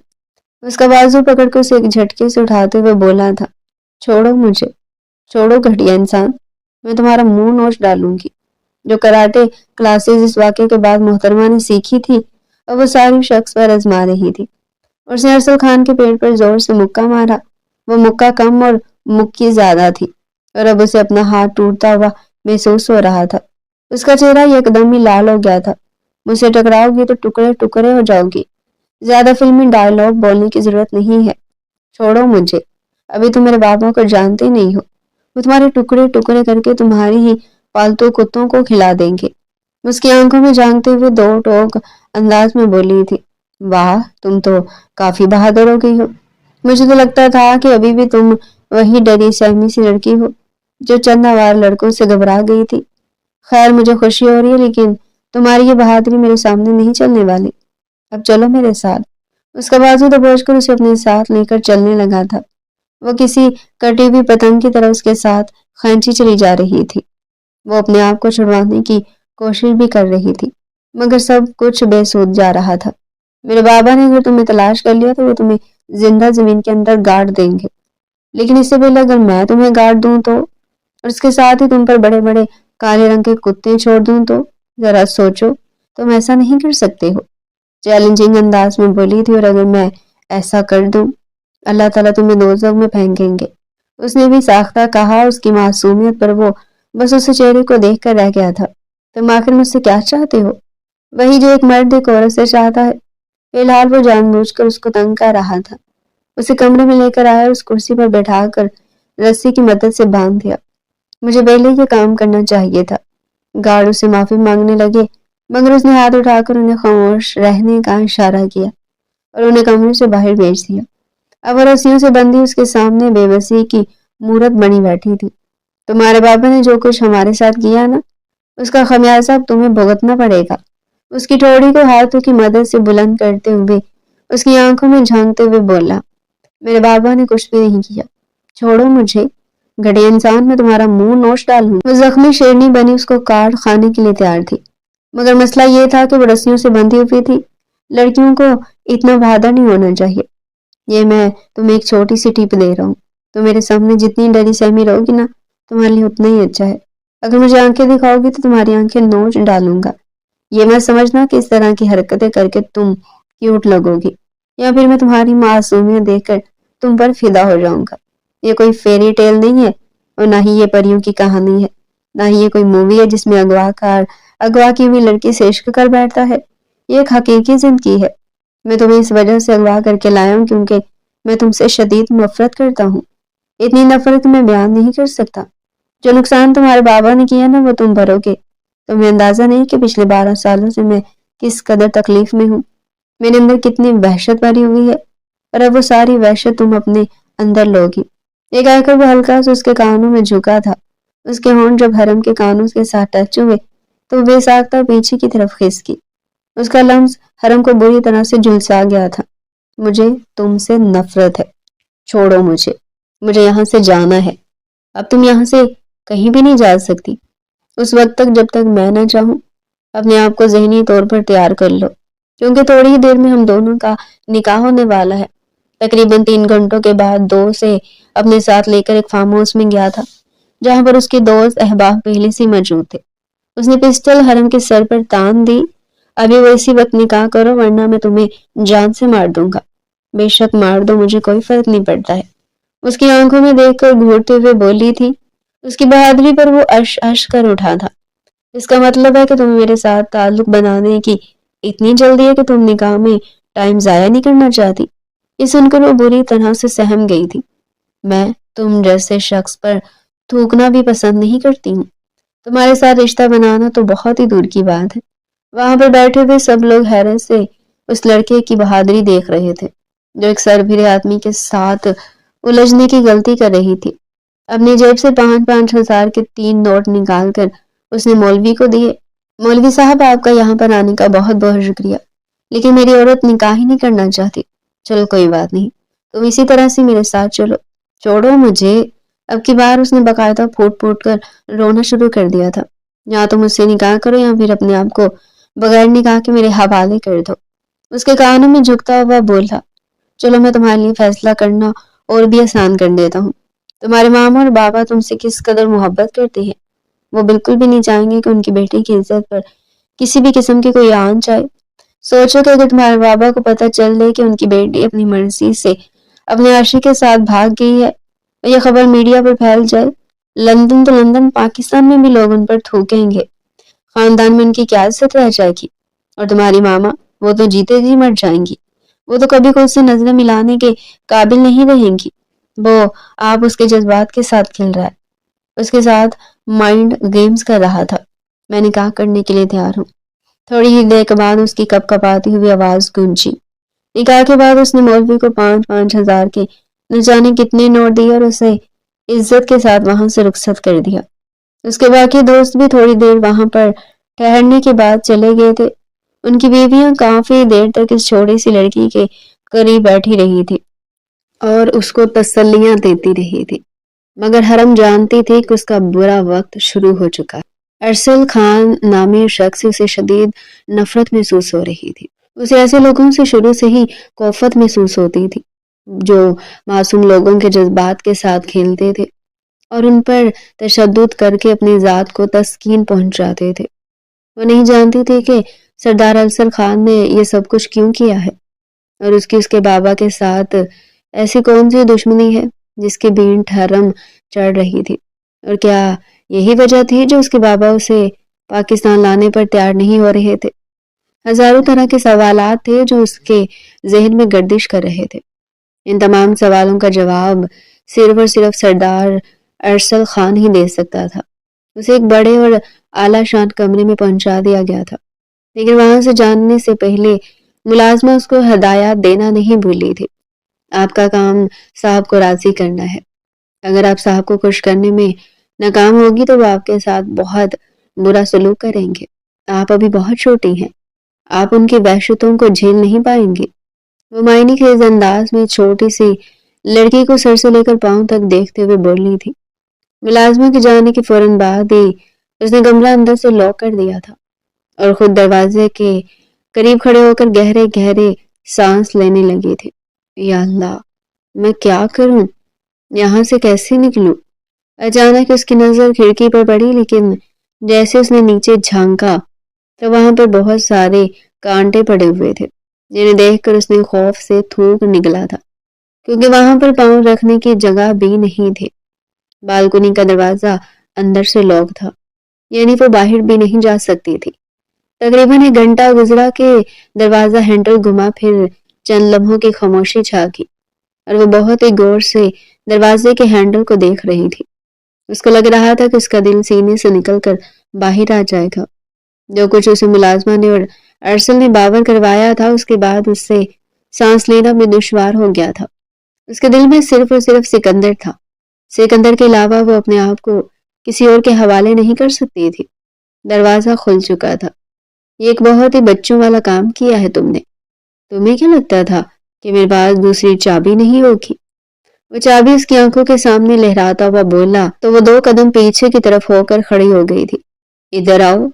اس کا بازو پکڑ کر اسے ایک جھٹکے سے اٹھاتے ہوئے بولا تھا۔ چھوڑو مجھے، چھوڑو گھٹیا انسان، میں تمہارا منہ نوچ ڈالوں گی۔ جو کراٹے کلاسز اس واقعے کے بعد محترمہ نے سیکھی تھی اور وہ ساری شخص پر آزما رہی تھی۔ اس نے ارسل خان کے پیٹ پر زور سے مکہ مارا۔ وہ مکہ کم اور مکی زیادہ تھی اور اب اسے اپنا ہاتھ ٹوٹتا ہوا محسوس ہو رہا تھا۔ اس کا چہرہ یکدم ہی لال ہو گیا تھا۔ مجھ سے ٹکراؤ گی تو ٹکڑے ٹکڑے ہو جاؤ گی۔ زیادہ فلمی ڈائیلاگ بولنے کی ضرورت نہیں ہے۔ چھوڑو مجھے، ابھی تم میرے بابا کو جانتے نہیں ہو، وہ تمہارے ٹکڑے ٹکڑے کر کے تمہاری ہی پالتو کتوں کو کھلا دیں گے۔ اس کی آنکھوں میں جھانکتے ہوئے دو ٹوک انداز میں بولی تھی، واہ تم تو کافی بہادر ہو گئی ہو۔ مجھے تو لگتا تھا کہ ابھی بھی تم وہی ڈری سہمی سی لڑکی ہو جو چند آوار لڑکوں سے گھبرا گئی تھی۔ خیر مجھے خوشی ہو رہی ہے، لیکن تمہاری یہ بہادری میرے سامنے نہیں چلنے والی۔ اب چلو میرے ساتھ۔ اس کا بازو دبوچ کر اسے اپنے ساتھ لے کر چلنے لگا تھا۔ وہ کسی کٹی ہوئی پتنگ کی طرح اس کے ساتھ کھینچی چلی جا رہی تھی۔ وہ اپنے آپ کو چھڑوانے کی کوشش بھی کر رہی تھی، مگر سب کچھ بے سود جا رہا تھا۔ میرے بابا نے اگر تمہیں تلاش کر لیا تو وہ تمہیں زندہ زمین کے اندر گاڑ دیں گے، لیکن اس سے پہلے اگر میں تمہیں گاڑ دوں تو، اور اس کے ساتھ ہی تم پر بڑے بڑے کالے رنگ کے کتے چھوڑ دوں تو، ذرا سوچو تم ایسا نہیں کر سکتے ہو۔ چیلنجنگ انداز میں بولی تھی، اور اگر میں ایسا کر دوں اللہ تعالیٰ تمہیں دوزخ میں پھینکیں گے۔ اس نے بھی ساختہ کہا، اس کی معصومیت پر وہ بس اس چہرے کو دیکھ کر رہ گیا تھا۔ تم آخر مجھ سے کیا چاہتے ہو؟ وہی جو ایک مرد ایک عورت سے چاہتا ہے۔ فی الحال وہ جان بوجھ کر اس کو تنگ کر رہا تھا۔ اسے کمرے میں لے کر آیا اور اس کرسی پر بیٹھا کر رسی کی مدد سے باندھ دیا۔ مجھے پہلے یہ کام کرنا چاہیے تھا۔ گارڈ اسے معافی مانگنے لگے، مگر اس نے ہاتھ اٹھا کر انہیں خاموش رہنے کا اشارہ کیا اور انہیں کمرے سے باہر بھیج دیا۔ اب وہ رسیوں سے بندھی اس کے سامنے بے بسی کی مورت بنی بیٹھی تھی۔ تمہارے بابا نے جو کچھ ہمارے ساتھ کیا نا، اس کا خمیازہ اب تمہیں بھگتنا پڑے گا۔ اس کی ٹھوڑی کو ہاتھوں کی مدد سے بلند کرتے ہوئے اس کی آنکھوں میں جھانکتے ہوئے بولا، میرے بابا نے کچھ بھی نہیں کیا، چھوڑو مجھے، گھٹیا انسان میں تمہارا منہ نوچ ڈالوں۔ وہ زخمی شیرنی بنی اس کو کاٹ کھانے کے لیے تیار تھی، مگر مسئلہ یہ تھا کہ وہ رسیوں سے بندھی ہوئی تھی۔ لڑکیوں کو اتنا بہادر نہیں ہونا چاہیے۔ یہ میں تمہیں ایک چھوٹی سی ٹپ دے رہا ہوں، تو میرے سامنے جتنی ڈری سہمی رہو گی نا، تمہارے لیے اتنا ہی اچھا ہے۔ اگر مجھے آنکھیں دکھاؤ گی تو تمہاری آنکھیں نوچ ڈالوں گا۔ یہ مت سمجھنا کہ اس طرح کی حرکتیں کر کے تم کیوٹ لگو گی، یا پھر میں تمہاری معصومیت دیکھ کر تم پر فدا ہو جاؤں گا۔ یہ کوئی فیری ٹیل نہیں ہے، اور نہ ہی یہ پریوں کی کہانی ہے، نہ ہی یہ کوئی مووی ہے جس میں اغوا کار اغوا کی ہوئی لڑکی سے عشق کر بیٹھتا ہے۔ یہ ایک حقیقی زندگی ہے۔ میں تمہیں اس وجہ سے اغوا کر کے لایا ہوں کیونکہ میں تم سے شدید نفرت کرتا ہوں۔ اتنی نفرت میں بیان نہیں کر سکتا۔ جو نقصان تمہارے بابا نے کیا نا، وہ تم بھرو گے۔ تمہیں اندازہ نہیں کہ پچھلے 12 سالوں سے میں کس قدر تکلیف میں ہوں، میرے اندر کتنی وحشت بھری ہوئی ہے، اور اب وہ ساری وحشت تم اپنے اندر لوگی۔ یہ کہہ کر وہ ہلکا سے اس کے کانوں میں جھکا تھا۔ اس کے ہونٹ جب حرم کے کانوں کے ساتھ ٹچ ہوئے تو وہ بے ساختہ پیچھے کی طرف کھسکی۔ اس کا لمس حرم کو بری طرح سے جھلسا گیا تھا۔ مجھے تم سے نفرت ہے، چھوڑو مجھے، مجھے یہاں سے جانا ہے۔ اب تم یہاں سے کہیں بھی نہیں جا سکتی، اس وقت تک جب تک میں نہ چاہوں۔ اپنے آپ کو ذہنی طور پر تیار کر لو، کیونکہ تھوڑی ہی دیر میں ہم دونوں کا نکاح ہونے والا ہے۔ تقریباً 3 گھنٹوں کے بعد دو سے اپنے ساتھ لے کر ایک فارم ہاؤس میں گیا تھا، جہاں پر اس کے دوست احباب پہلے سے موجود تھے۔ اس نے پسٹل حرم کے سر پر تان دی، ابھی وہ اسی وقت نکاح کرو ورنہ میں تمہیں جان سے مار دوں گا۔ بے شک مار دو، مجھے کوئی فرق نہیں پڑتا ہے۔ اس کی آنکھوں میں دیکھ کر گھورتے ہوئے بولی تھی۔ اس کی بہادری پر وہ اش اش کر اٹھا تھا۔ اس کا مطلب ہے کہ تمہیں میرے ساتھ تعلق بنانے کی اتنی جلدی ہے کہ تم نکاح میں ٹائم ضائع نہیں کرنا چاہتی۔ یہ سن کر وہ بری طرح سے سہم گئی تھی۔ میں تم جیسے شخص پر تھوکنا بھی پسند نہیں کرتی ہوں۔ تمہارے ساتھ رشتہ بنانا تو بہت ہی دور کی بات ہے۔ وہاں پر بیٹھے ہوئے سب لوگ حیرت سے اس لڑکے کی بہادری دیکھ رہے تھے، جو ایک سربھرے آدمی کے ساتھ الجھنے کی غلطی کر رہی تھی۔ اپنی جیب سے 5,000 ہزار کے 3 نوٹ نکال کر اس نے مولوی کو دیے۔ مولوی صاحب، آپ کا یہاں پر آنے کا بہت بہت شکریہ، لیکن میری عورت نکاح ہی نہیں کرنا چاہتی۔ چلو کوئی بات نہیں، تم اسی طرح سے میرے ساتھ چلو، چھوڑو مجھے۔ اب کی بار اس نے باقاعدہ پھوٹ پھوٹ کر رونا شروع کر دیا تھا۔ یا تو مجھ سے نکاح کرو یا پھر اپنے آپ کو بغیر نکاح کے میرے حوالے کر دو۔ اس کے کانوں میں جھکتا ہوا بولا، چلو میں تمہارے لیے فیصلہ کرنا اور بھی آسان کر دیتا ہوں۔ تمہارے ماما اور بابا تم سے کس قدر محبت کرتے ہیں۔ وہ بالکل بھی نہیں چاہیں گے کہ ان کی بیٹی کی عزت پر کسی بھی قسم کی کوئی آنچ آئے۔ سوچو کہ اگر تمہارے بابا کو پتہ چل دے کہ ان کی بیٹی اپنی مرضی سے اپنے عاشق کے ساتھ بھاگ گئی ہے، یہ خبر میڈیا پر پھیل جائے، لندن تو لندن، پاکستان میں بھی لوگ ان پر تھوکیں گے، خاندان میں ان کی کیا عزت رہ جائے گی۔ اور تمہاری ماما، وہ تو جیتے جی مر جائیں گی، وہ تو کبھی خود سے نظریں ملانے کے قابل نہیں رہیں گی۔ وہ آپ اس کے جذبات کے ساتھ کھل رہا ہے، اس کے ساتھ مائنڈ گیمز کر رہا تھا۔ میں نکاح کرنے کے لیے تیار ہوں۔ تھوڑی ہی دیر کے بعد اس کی کپ کپاتی ہوئی آواز گونجی۔ نکاح کے بعد اس نے مولوی کو 5,000 کے نہ جانے کتنے نوٹ دیے اور اسے عزت کے ساتھ وہاں سے رخصت کر دیا۔ اس کے باقی دوست بھی تھوڑی دیر وہاں پر ٹھہرنے کے بعد چلے گئے تھے۔ ان کی بیویاں کافی دیر تک اس چھوٹی سی لڑکی کے قریب بیٹھی رہی تھی اور اس کو تسلیاں دیتی رہی تھی، مگر حرم جانتی تھی کہ اس کا برا وقت شروع ہو چکا ہے۔ ارسل خان نامی شخص سے اسے شدید نفرت محسوس ہو رہی تھی۔ اسے ایسے لوگوں سے شروع سے ہی کوفت محسوس ہوتی تھی جو معصوم لوگوں کے جذبات کے ساتھ کھیلتے تھے اور ان پر تشدد کر کے اپنی ذات کو تسکین پہنچاتے تھے۔ وہ نہیں جانتی تھی کہ سردار ارسل خان نے یہ سب کچھ کیوں کیا ہے اور اس کے بابا کے ساتھ ایسی کون سی دشمنی ہے جس کی بینٹ حرم چڑھ رہی تھی، اور کیا یہی وجہ تھی جو اس کے بابا اسے پاکستان لانے پر تیار نہیں ہو رہے تھے؟ ہزاروں طرح کے سوالات تھے جو اس کے ذہن میں گردش کر رہے تھے۔ ان تمام سوالوں کا جواب صرف اور صرف سردار ارسل خان ہی دے سکتا تھا۔ اسے ایک بڑے اور اعلیٰ شان کمرے میں پہنچا دیا گیا تھا، لیکن وہاں سے جانے سے پہلے ملازمہ اس کو ہدایات دینا نہیں بھولی تھی۔ آپ کا کام صاحب کو راضی کرنا ہے۔ اگر آپ صاحب کو خوش کرنے میں ناکام ہوگی تو وہ آپ کے ساتھ بہت برا سلوک کریں گے۔ آپ ابھی بہت چھوٹی ہیں، آپ ان کی وحشتوں کو جھیل نہیں پائیں گی۔ وہ معنی خیز انداز میں چھوٹی سی لڑکی کو سر سے لے کر پاؤں تک دیکھتے ہوئے بولی تھی۔ ملازمہ کے جانے کے فوراً بعد ہی اس نے کمرہ اندر سے لاک کر دیا تھا اور خود دروازے کے قریب کھڑے ہو کر گہرے گہرے سانس لینے لگی تھی۔ یا اللہ، میں کیا کروں؟ یہاں سے کیسے نکلوں؟ اچانک اس کی نظر کھڑکی پر پڑی، لیکن جیسے اس نے نیچے جھانکا تو وہاں پر بہت سارے کانٹے پڑے ہوئے تھے، جنہیں دیکھ کر اس نے خوف سے تھوک نکلا تھا، کیونکہ وہاں پر پاؤں رکھنے کی جگہ بھی نہیں تھی۔ بالکنی کا دروازہ اندر سے لاک تھا، یعنی وہ باہر بھی نہیں جا سکتی تھی۔ تقریباً 1 گھنٹہ گزرا کہ دروازہ ہینڈل گھما، پھر چند لمحوں کی خاموشی چھا گئی اور وہ بہت ہی غور سے دروازے کے ہینڈل کو دیکھ رہی تھی۔ اس کو لگ رہا تھا کہ اس کا دل سینے سے نکل کر باہر آ جائے گا۔ جو کچھ اسے ملازمہ نے اور ارسل نے باور کروایا تھا، اس کے بعد اس سے سانس لینا بھی دشوار ہو گیا تھا۔ اس کے دل میں صرف اور صرف سکندر تھا۔ سکندر کے علاوہ وہ اپنے آپ کو کسی اور کے حوالے نہیں کر سکتی تھی۔ دروازہ کھل چکا تھا۔ یہ ایک بہت ہی بچوں والا کام کیا ہے تم نے۔ تمہیں کیا لگتا تھا کہ میرے پاس دوسری چابی نہیں ہوگی؟ وہ چابی اس کی آنکھوں کے سامنے لہراتا ہوا بولا تو وہ 2 قدم پیچھے کی طرف ہو کر کھڑی ہو گئی تھی۔ ادھر آؤ،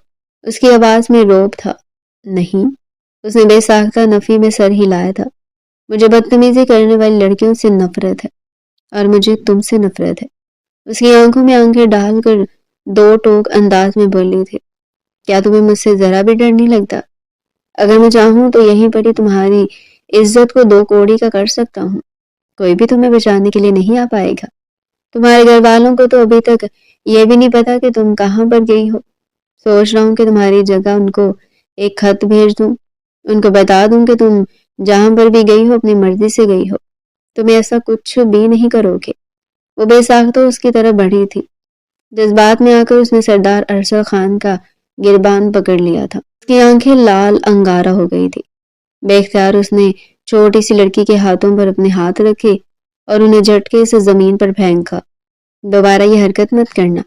اس کی آواز میں روب تھا۔ نہیں، اس نے بے ساختہ نفی میں سر ہلایا تھا۔ مجھے بدتمیزی کرنے والی لڑکیوں سے نفرت ہے اور مجھے تم سے نفرت ہے۔ اس کی آنکھوں میں آنکھیں ڈال کر 2 ٹوک انداز میں بولی تھی۔ کیا تمہیں مجھ سے ذرا بھی ڈر نہیں لگتا؟ اگر میں چاہوں تو یہیں پر ہی تمہاری عزت کو 2 کوڑی کا کر سکتا ہوں۔ کوئی بھی تمہیں بچانے کے لیے نہیں آ پائے گا۔ تمہارے گھر والوں کو تو ابھی تک یہ بھی نہیں پتا کہ تم کہاں پر گئی ہو۔ سوچ رہا ہوں کہ تمہاری جگہ ان کو ایک خط بھیج دوں، ان کو بتا دوں کہ تم جہاں پر بھی گئی ہو اپنی مرضی سے گئی ہو، تم ایسا کچھ بھی نہیں کرو گے۔ وہ بے ساختہ اس کی طرف بڑھی تھی۔ جذبات میں آ کر اس نے سردار ارسل خان کا گربان پکڑ لیا تھا۔ اس کی آنکھیں لال انگارہ ہو گئی تھی۔ بے اختیار اس نے چھوٹی سی لڑکی کے ہاتھوں پر اپنے ہاتھ رکھے اور انہیں جھٹکے سے زمین پر پھینکا۔ دوبارہ یہ حرکت مت کرنا،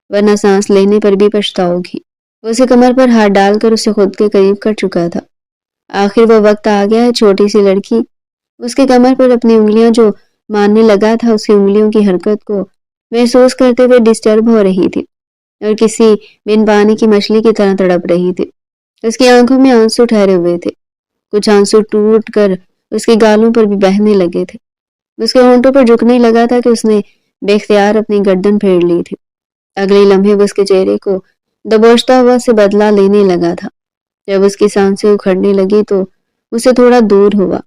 ورنہ سانس لینے پر بھی پچھتاؤ گی۔ وہ اسے کمر پر ہاتھ ڈال کر اسے خود کے قریب کر چکا تھا۔ آخر وہ وقت آ گیا ہے۔ چھوٹی سی لڑکی اس کے کمر پر اپنی انگلیاں جو مارنے لگا تھا، اس کی انگلیوں کی حرکت کو محسوس کرتے ہوئے ڈسٹرب ہو رہی تھی اور کسی بن پانی کی مچھلی کی طرح تڑپ رہی تھی۔ اس کی آنکھوں میں آنسو ٹھہرے ہوئے تھے، کچھ آنسو ٹوٹ کر اس کے گالوں پر بھی بہنے لگے تھے۔ اس کے ہونٹوں پر جھکنے لگا تھا کہ اس نے بے اختیار اپنی گردن پھیر لی تھی۔ اگلے لمحے وہ اس کے چہرے کو دبوچتا ہوا سے بدلہ لینے لگا تھا۔ جب اس کی سانسیں اکھڑنے لگی تو اسے تھوڑا دور ہوا۔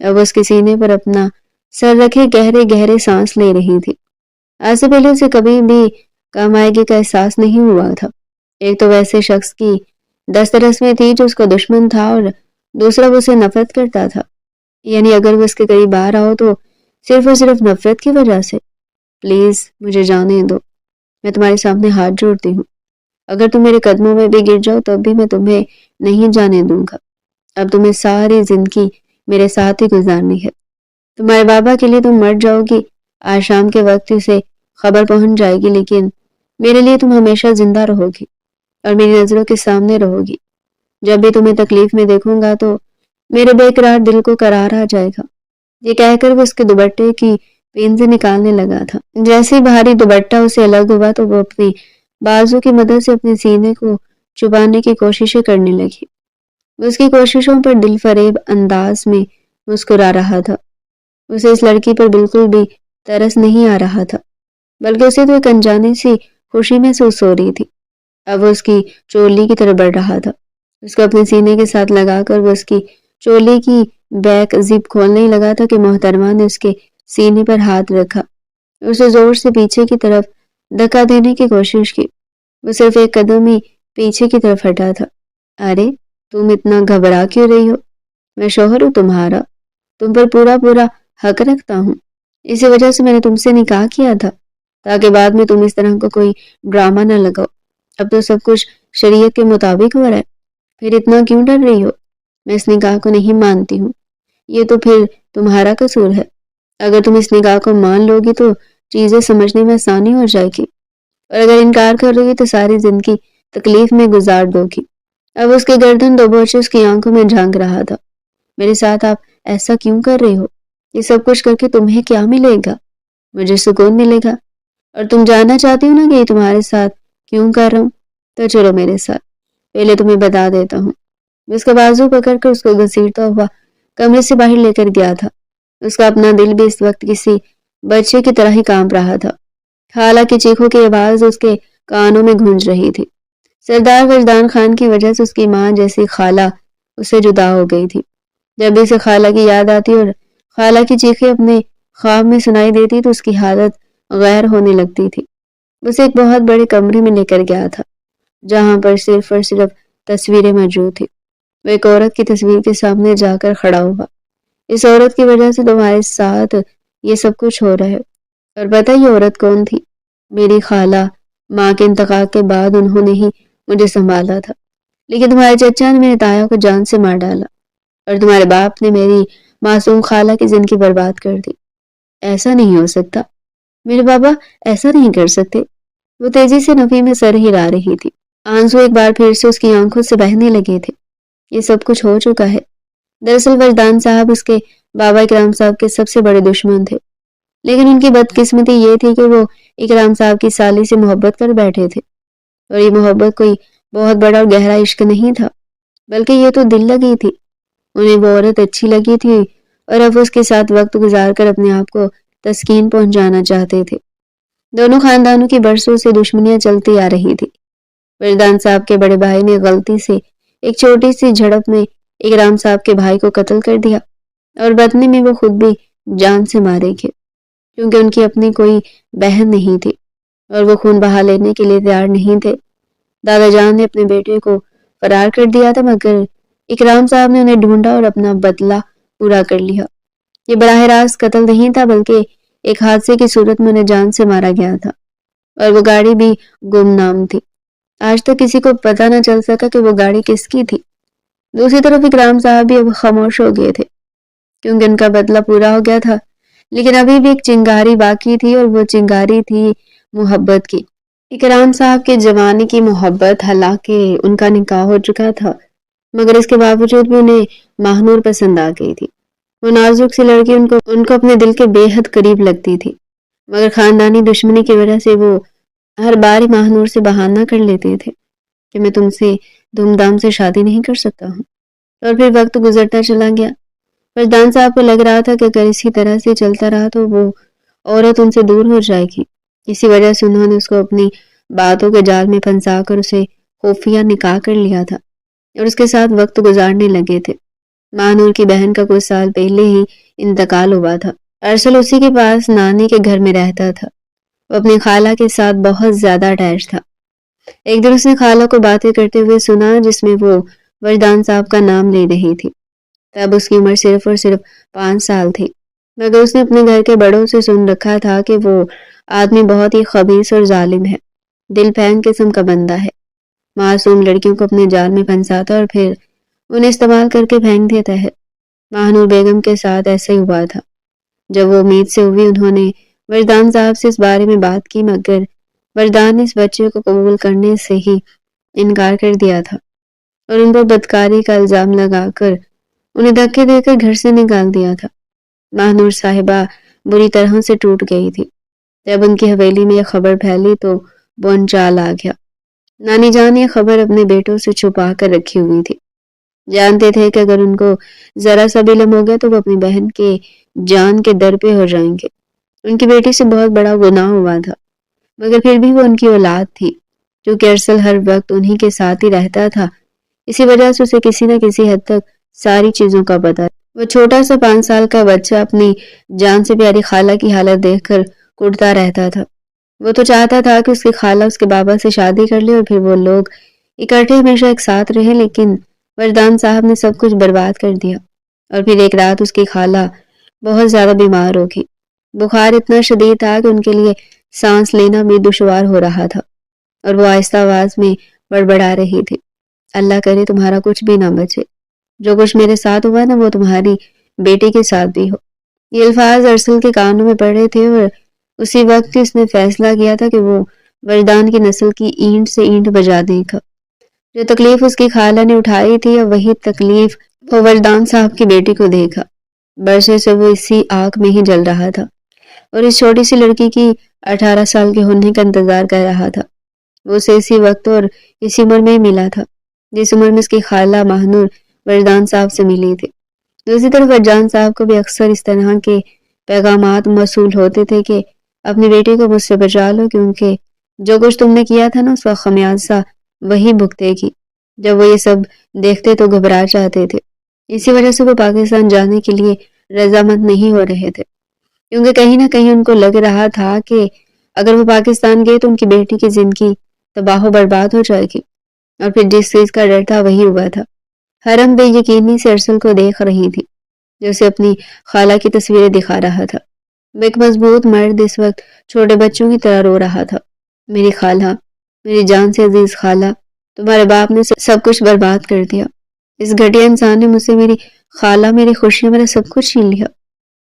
اب اس کے سینے پر اپنا سر رکھے گہرے گہرے سانس لے رہی تھی۔ آج سے پہلے اسے کبھی بھی کم آئیگی کا احساس نہیں ہوا تھا۔ ایک تو ویسے شخص کی دسترس میں تھی جو اس کا دشمن تھا، اور دوسرا وہ اسے نفرت کرتا تھا۔ یعنی اگر وہ اس کے قریب آ رہا ہو تو صرف اور صرف نفرت کی وجہ سے۔ پلیز مجھے جانے دو، میں تمہارے سامنے ہاتھ جوڑتی ہوں۔ اگر تم میرے قدموں میں بھی گر جاؤ تب بھی میں تمہیں نہیں جانے دوں گا۔ اب تمہیں ساری زندگی میرے ساتھ ہی گزارنی ہے۔ تمہارے بابا کے لیے تم مر جاؤ گی، آج شام کے وقت اسے خبر پہنچ جائے گی، لیکن میرے لیے تم ہمیشہ زندہ رہو گی اور میری نظروں کے سامنے رہو گی۔ جب بھی تمہیں تکلیف میں دیکھوں گا تو میرے بے قرار دل کو قرار آ جائے گا۔ یہ کہہ کر وہ اس کے دوپٹے کی پین سے نکالنے لگا تھا۔ جیسے بھاری دوپٹہ اسے الگ ہوا تو وہ اپنی بازو کی مدد سے اپنے سینے کو چھپانے کی کوششیں کرنے لگی۔ وہ اس کی کوششوں پر دل فریب انداز میں مسکرا رہا تھا۔ اسے اس لڑکی پر بالکل بھی ترس نہیں آ رہا تھا، بلکہ اسے تو ایک انجانی سی خوشی محسوس ہو رہی تھی۔ اب وہ اس کی چولی کی طرف بڑھ رہا تھا۔ اس کو اپنے سینے کے ساتھ لگا کر وہ اس کی چولی کی بیک زپ کھولنے ہی لگا تھا کہ محترمہ نے اس کے سینے پر ہاتھ رکھا، اسے زور سے پیچھے کی طرف دھکا دینے کی کوشش کی۔ وہ صرف ایک قدم ہی پیچھے کی طرف ہٹا تھا۔ ارے تم اتنا گھبرا کیوں رہی ہو؟ میں شوہر ہوں تمہارا، تم پر پورا حق رکھتا ہوں۔ اسی وجہ سے میں نے تم سے نکاح کیا تھا تاکہ بعد میں تم اس طرح کا کوئی ڈرامہ نہ لگاؤ۔ اب تو سب کچھ شریعت کے مطابق ہو رہا ہے، پھر اتنا کیوں ڈر رہی ہو؟ میں اس نکاح کو نہیں مانتی ہوں، یہ تو پھر تمہارا قصور ہے۔ اگر تم اس نکاح کو مان لو گی تو چیزیں سمجھنے میں آسانی ہو جائے گی، اور اگر انکار کر لو گی تو ساری زندگی تکلیف میں گزار دو گی۔ اب اس کے گردن دوبوچے اس کی آنکھوں میں جھانک رہا تھا۔ میرے ساتھ آپ ایسا کیوں کر رہے ہو؟ یہ سب کچھ کر کے تمہیں کیا ملے گا؟ مجھے سکون ملے گا، اور تم جاننا چاہتی ہو نا کہ یہ تمہارے ساتھ کیوں کر رہا ہوں؟ تو چلو میرے ساتھ، پہلے تمہیں بتا دیتا ہوں۔ اس کا بازو پکڑ کر اس کو گھسیٹتا ہوا کمرے سے باہر لے کر گیا تھا۔ اس کا اپنا دل بھی اس وقت کسی بچے کی طرح ہی کانپ رہا تھا۔ خالہ کی چیخوں کی آواز اس کے کانوں میں گونج رہی تھی۔ سردار وجدان خان کی وجہ سے اس کی ماں جیسی خالہ اس سے جدا ہو گئی تھی۔ جب بھی اسے خالہ کی یاد آتی اور خالہ کی چیخیں اپنے خواب میں سنائی دیتی تو اس کی حالت غیر ہونے لگتی تھی۔ اسے ایک بہت بڑے کمرے میں لے کر گیا تھا جہاں پر صرف اور صرف تصویریں موجود تھیں۔ وہ ایک عورت کی تصویر کے سامنے جا کر کھڑا ہوا۔ اس عورت کی وجہ سے تمہارے ساتھ یہ سب کچھ ہو رہا ہے، اور پتہ یہ عورت کون تھی؟ میری خالہ۔ ماں کے انتقال کے بعد انہوں نے ہی مجھے سنبھالا تھا، لیکن تمہارے چچا نے میرے تایا کو جان سے مار ڈالا، اور تمہارے باپ نے میری معصوم خالہ کی زندگی برباد کر دی۔ ایسا نہیں ہو سکتا، میرے بابا ایسا نہیں کر سکتے۔ وہ تیزی سے نفی میں سر ہلا رہی تھی۔ آنسو ایک بار پھر سے اس کی آنکھوں سے بہنے لگے تھے۔ یہ سب کچھ ہو چکا ہے۔ دراصل وجدان صاحب اس کے بابا اکرام صاحب کے سب سے بڑے دشمن تھے، لیکن ان کی بدقسمتی یہ تھی کہ وہ اکرام صاحب کی سالی سے محبت کر بیٹھے تھے، اور یہ محبت کوئی بہت بڑا اور گہرا عشق نہیں تھا، بلکہ یہ تو دل لگی تھی۔ انہیں وہ عورت اچھی لگی تھی اور اب اس کے ساتھ وقت گزار کر اپنے آپ کو تسکین پہنچانا چاہتے تھے۔ دونوں خاندانوں کی برسوں سے دشمنیاں چلتی آ رہی تھی۔ وجدان صاحب کے بڑے بھائی نے غلطی سے ایک چھوٹی سی جھڑپ میں اکرام صاحب کے بھائی کو قتل کر دیا، اور بدلے میں وہ خود بھی جان سے مارے گئے، کیونکہ ان کی اپنی کوئی بہن نہیں تھی اور وہ خون بہا لینے کے لیے تیار نہیں تھے۔ دادا جان نے اپنے بیٹے کو فرار کر دیا تھا، مگر اکرام صاحب نے انہیں ڈھونڈا اور اپنا بدلہ پورا کر لیا۔ یہ براہ راست قتل نہیں تھا، بلکہ ایک حادثے کی صورت میں انہیں جان سے مارا گیا تھا، اور وہ گاڑی بھی گمنام تھی۔ آج تک کسی کو پتہ نہ چل سکا کہ وہ گاڑی کس کی تھی۔ دوسری طرف اکرام صاحب بھی اب خاموش ہو گئے تھے، کیونکہ ان کا بدلہ پورا ہو گیا تھا، لیکن ابھی بھی ایک چنگاری باقی تھی، اور وہ چنگاری تھی محبت کی۔ اکرام صاحب کے جوانی کی محبت، حالانکہ ان کا نکاح ہو چکا تھا، مگر اس کے باوجود بھی انہیں ماہنور پسند آ گئی تھی۔ وہ نازک سی لڑکی ان کو اپنے دل کے بے حد قریب لگتی تھی، مگر خاندانی دشمنی کی وجہ سے وہ ہر بار ماہنور سے بہانہ کر لیتے تھے کہ میں تم سے دھوم دھام سے شادی نہیں کر سکتا ہوں، اور پھر وقت گزرتا چلا گیا۔ وجدان صاحب کو لگ رہا تھا کہ اگر اسی طرح سے چلتا رہا تو وہ عورت ان سے دور ہو جائے گی۔ اسی وجہ سے انہوں نے اس کو اپنی باتوں کے جال میں پھنسا کر اسے خفیہ نکاح کر لیا تھا، اور اس کے ساتھ وقت گزارنے لگے تھے۔ ماہنور کی بہن کا کچھ سال پہلے ہی انتقال ہوا تھا۔ ارسل اسی کے پاس نانی کے گھر میں رہتا تھا۔ وہ اپنی خالہ کے ساتھ بہت زیادہ اٹیچ تھا۔ ایک دن اس نے خالہ کو باتیں کرتے ہوئے سنا جس میں وہ وجدان صاحب کا نام لے رہی تھی۔ تب اس کی عمر صرف اور صرف 5 سال تھی، مگر اس نے اپنے گھر کے بڑوں سے سن رکھا تھا کہ وہ آدمی بہت ہی خبیث اور ظالم ہے، دل پھینگ قسم کا بندہ ہے۔ معصوم لڑکیوں کو اپنے جال میں پھنساتا اور پھر انہیں استعمال کر کے پھینک دیتا ہے۔ ماہنور بیگم کے ساتھ ایسا ہی ہوا تھا۔ جب وہ امید سے ہوئی انہوں نے وجدان صاحب سے اس بارے میں بات کی، مگر وجدان نے اس بچے کو قبول کرنے سے ہی انکار کر دیا تھا اور ان پر بدکاری کا الزام لگا کر انہیں دھکے دے کر گھر سے نکال دیا تھا۔ ماہنور صاحبہ بری طرح سے ٹوٹ گئی تھی۔ جب ان کی حویلی میں یہ خبر پھیلی تو بون چال آ گیا۔ نانی جان یہ خبر اپنے بیٹوں سے چھپا کر رکھی ہوئی تھی۔ جانتے تھے کہ اگر ان کو ذرا سا بھی علم ہو گیا تو وہ اپنی بہن کے جان کے در پہ ہو جائیں گے۔ ان کی بیٹی سے بہت بڑا گناہ ہوا تھا، مگر پھر بھی وہ ان کی اولاد تھی، کیونکہ ارسل ہر وقت انہی کے ساتھ ہی رہتا تھا، اسی وجہ سے اسے کسی نہ کسی حد تک ساری چیزوں کا پتہ۔ وہ چھوٹا سا 5 سال کا بچہ اپنی جان سے پیاری خالہ کی حالت دیکھ کر کڑتا رہتا تھا۔ وہ تو چاہتا تھا کہ اس کی خالہ اس کے بابا سے شادی کر لے اور پھر وہ لوگ اکٹھے ہمیشہ ایک ساتھ رہیں، لیکن وجدان صاحب نے سب کچھ برباد کر دیا۔ اور پھر ایک رات اس کی خالہ بہت زیادہ بیمار ہو گئی۔ بخار اتنا شدید تھا کہ ان کے لیے سانس لینا بھی دشوار ہو رہا تھا اور وہ آہستہ آواز میں بڑبڑا رہی تھی، اللہ کرے تمہارا کچھ بھی نہ بچے، جو کچھ میرے ساتھ ہوا نا وہ تمہاری بیٹی کے ساتھ بھی ہو۔ یہ الفاظ ارسل کے کانوں میں پڑے تھے اور اسی وقت اس نے فیصلہ کیا تھا کہ وہ وجدان کی نسل کی اینٹ سے اینٹ بجا دے گا۔ جو تکلیف اس کی خالہ نے اٹھائی تھی اب وہی تکلیف وہ وجدان صاحب کی بیٹی کو دے گا۔ برسے سے وہ اسی آگ میں ہی جل رہا تھا اور اس چھوٹی سی لڑکی کی 18 سال کے ہونے کا انتظار کر رہا تھا۔ وہ اسے اسی وقت اور اسی عمر میں ملا تھا جس عمر میں اس کی خالہ ماہنور وجدان صاحب سے ملی تھی۔ دوسری طرف وجدان صاحب کو بھی اکثر اس طرح کے پیغامات موصول ہوتے تھے کہ اپنی بیٹی کو مجھ سے بچا لو، کیونکہ جو کچھ تم نے کیا تھا نا اس کا خمیازہ وہی بھگتے گی۔ جب وہ یہ سب دیکھتے تو گھبرا جاتے تھے، اسی وجہ سے وہ پاکستان جانے کے لیے رضامند نہیں ہو رہے تھے، کیونکہ کہیں نہ کہیں ان کو لگ رہا تھا کہ اگر وہ پاکستان گئے تو ان کی بیٹی کی زندگی تباہ و برباد ہو جائے گی، اور پھر جس چیز کا ڈر تھا وہی ہوا تھا۔ حرم بے یقینی سے ارسل کو دیکھ رہی تھی جو اسے اپنی خالہ کی تصویریں دکھا رہا تھا۔ وہ ایک مضبوط مرد اس وقت چھوٹے بچوں کی طرح رو رہا تھا، میری خالہ، میری جان سے عزیز خالہ، تمہارے باپ نے سب کچھ برباد کر دیا، اس گھٹیا انسان نے مجھ سے میری خالہ، میری خوشیاں، میرا سب کچھ چھین لیا،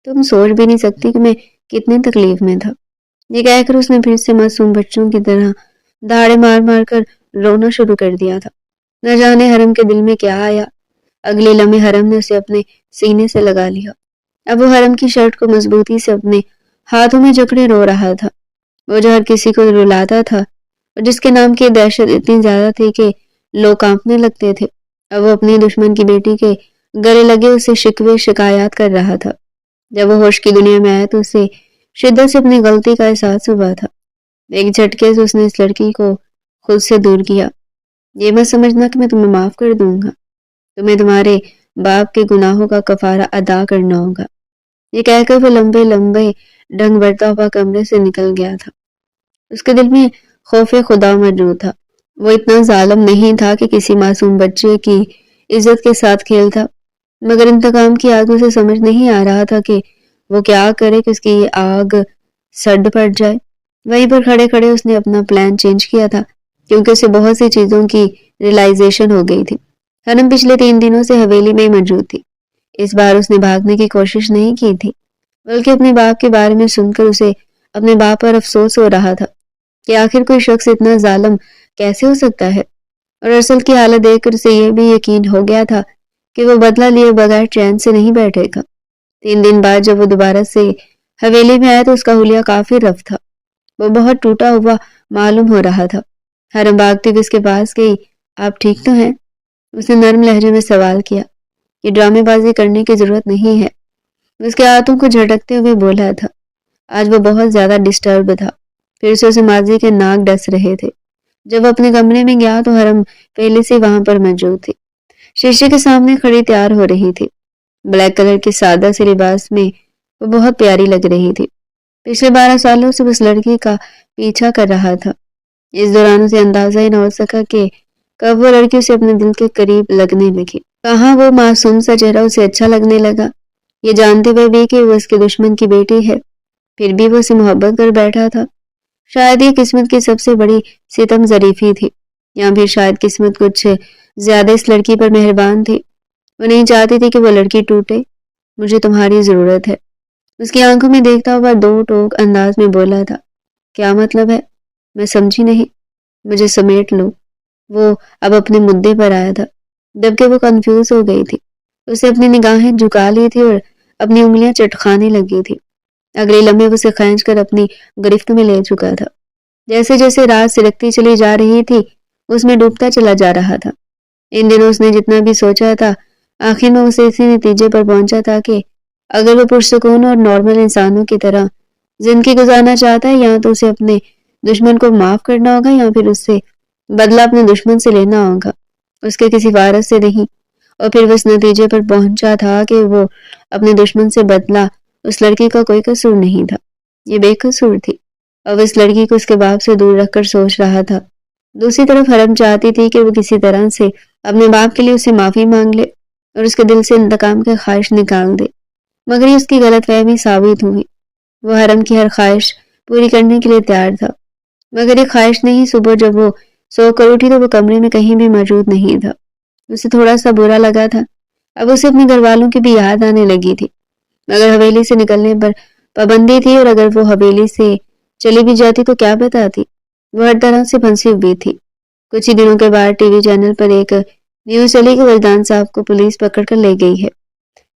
تم سوچ بھی نہیں سکتی کہ میں کتنی تکلیف میں تھا۔ یہ کہہ کر اس نے پھر سے معصوم بچوں کی طرح دھاڑے مار مار کر رونا شروع کر دیا تھا۔ نہ جانے حرم کے دل میں کیا آیا، اگلے لمحے حرم نے اسے اپنے سینے سے لگا لیا۔ اب وہ حرم کی شرٹ کو مضبوطی سے اپنے ہاتھوں میں جکڑے رو رہا تھا۔ وہ جو ہر کسی کو رلاتا تھا اور جس کے نام کی دہشت اتنی زیادہ تھی کہ لوگ کانپنے لگتے تھے، اب وہ اپنی دشمن کی بیٹی کے گلے لگے اسے شکوے شکایات کر رہا تھا۔ جب وہ ہوش کی دنیا میں آیا تو اسے شدت سے اپنی غلطی کا احساس ہوا تھا۔ ایک جھٹکے سے اس نے اس لڑکی کو خود سے دور کیا۔ یہ مت سمجھنا کہ میں تمہیں معاف کر دوں گا، تمہیں تمہارے باپ کے گناہوں کا کفارہ ادا کرنا ہوگا۔ یہ کہہ کر وہ لمبے لمبے ڈنگ بڑھتا ہوا کمرے سے نکل گیا تھا۔ اس کے دل میں خوف خدا موجود تھا۔ وہ اتنا ظالم نہیں تھا کہ کسی معصوم بچے کی عزت کے ساتھ کھیلتا، مگر انتقام کی آگ اسے سمجھ نہیں آ رہا تھا کہ وہ کیا کرے کہ اس کی یہ آگ سڈ پڑ جائے۔ وہیں پر کھڑے کھڑے اس نے اپنا پلان چینج کیا تھا، کیونکہ اسے بہت سی چیزوں کی ریلائزیشن ہو گئی تھی۔ حرم پچھلے 3 دنوں سے حویلی میں ہی موجود تھی۔ اس بار اس نے بھاگنے کی کوشش نہیں کی تھی، بلکہ اپنے باپ کے بارے میں سن کر اسے اپنے باپ پر افسوس ہو رہا تھا کہ آخر کوئی شخص اتنا ظالم کیسے ہو سکتا ہے، اور ارسل کی حالت دیکھ کر اسے یہ بھی یقین ہو گیا تھا کہ وہ بدلہ لیے بغیر چین سے نہیں بیٹھے گا۔ 3 دن بعد جب وہ دوبارہ سے حویلی میں آیا تو اس کا حلیہ کافی رف تھا، وہ بہت ٹوٹا ہوا معلوم ہو رہا تھا۔ حرم بھاگتی ہوئی اس کے پاس گئی، آپ ٹھیک تو ہیں؟ اس نے نرم لہجے میں سوال کیا۔ یہ ڈرامے بازی کرنے کی ضرورت نہیں ہے، اس کے ہاتھوں کو جھٹکتے ہوئے بولا تھا۔ آج وہ بہت زیادہ ڈسٹرب تھا، پھر سے اسے ماضی کے ناک ڈس رہے تھے۔ جب وہ اپنے کمرے میں گیا تو حرم پہلے سے وہاں پر موجود تھی، شیشے کے سامنے کھڑی تیار ہو رہی تھی۔ بلیک کلر کے سادہ سے لباس میں وہ بہت پیاری لگ رہی تھی۔ پچھلے 12 سالوں سے اس لڑکی کا پیچھا کر رہا تھا۔ اس دوران اسے اندازہ ہی نہ ہو سکا کہ کب وہ لڑکی اسے اپنے دل کے قریب لگنے لگی، کہاں وہ معصوم سا چہرہ اسے اچھا لگنے لگا، یہ جانتے ہوئے بھی کہ وہ اس کے دشمن کی بیٹی ہے، پھر بھی وہ اسے محبت کر بیٹھا تھا۔ شاید یہ قسمت کی سب سے بڑی ستم ظریفی تھی۔ یا پھر شاید قسمت کچھ زیادہ اس لڑکی پر مہربان تھی. وہ نہیں چاہتی تھی کہ وہ لڑکی ٹوٹے. مجھے تمہاری ضرورت ہے. اس کی آنکھوں میں دیکھتا ہوا دو ٹوک انداز میں بولا تھا. کیا مطلب ہے؟ میں سمجھی نہیں. مجھے سمیٹ لو. وہ اب اپنے مدعے پر آیا تھا جبکہ وہ کنفیوز ہو گئی تھی. اسے اپنی نگاہیں جھکا لی تھی اور اپنی انگلیاں چٹکانے لگی تھی. اگلے لمحے اسے کھینچ کر اپنی گرفت میں لے چکا تھا. جیسے جیسے رات سلگتی چلی جا رہی تھی اس میں ڈوبتا چلا جا رہا تھا. ان دنوں اس نے جتنا بھی سوچا تھا آخر میں اسے اسی نتیجے پر پہنچا تھا کہ اگر وہ پرسکون اور نارمل انسانوں کی طرح زندگی گزارنا چاہتا ہے یا تو اسے اپنے دشمن کو معاف کرنا ہوگا یا پھر اس سے بدلہ اپنے دشمن سے لینا ہوگا، اس کے کسی وارث سے نہیں. اور پھر وہ اس نتیجے پر پہنچا تھا کہ وہ اپنے دشمن سے بدلہ اس لڑکی کا کوئی قصور نہیں تھا، یہ بے قصور تھی. اور وہ اس لڑکی کو اس کے باپ سے دور رکھ کر سوچ رہا تھا. دوسری طرف حرم چاہتی تھی کہ وہ کسی طرح سے اپنے باپ کے لیے اسے معافی مانگ لے اور اس کے دل سے انتقام کی خواہش نکال دے، مگر یہ اس کی غلط فہمی ثابت ہوئی. وہ حرم کی ہر خواہش پوری کرنے کے لیے تیار تھا، مگر یہ خواہش نہیں. صبح جب وہ سو کر اٹھی تو وہ کمرے میں کہیں بھی موجود نہیں تھا. اسے تھوڑا سا برا لگا تھا. اب اسے اپنے گھر والوں کی بھی یاد آنے لگی تھی، مگر حویلی سے نکلنے پر پابندی تھی اور اگر وہ حویلی سے چلی بھی جاتی تو کیا بتاتی. وہ ہر طرح سے پھنسی ہوئی تھی. کچھ ہی دنوں کے بعد ٹی وی چینل پر ایک نیوز چلی کہ وجدان صاحب کو پولیس پکڑ کر لے گئی ہے.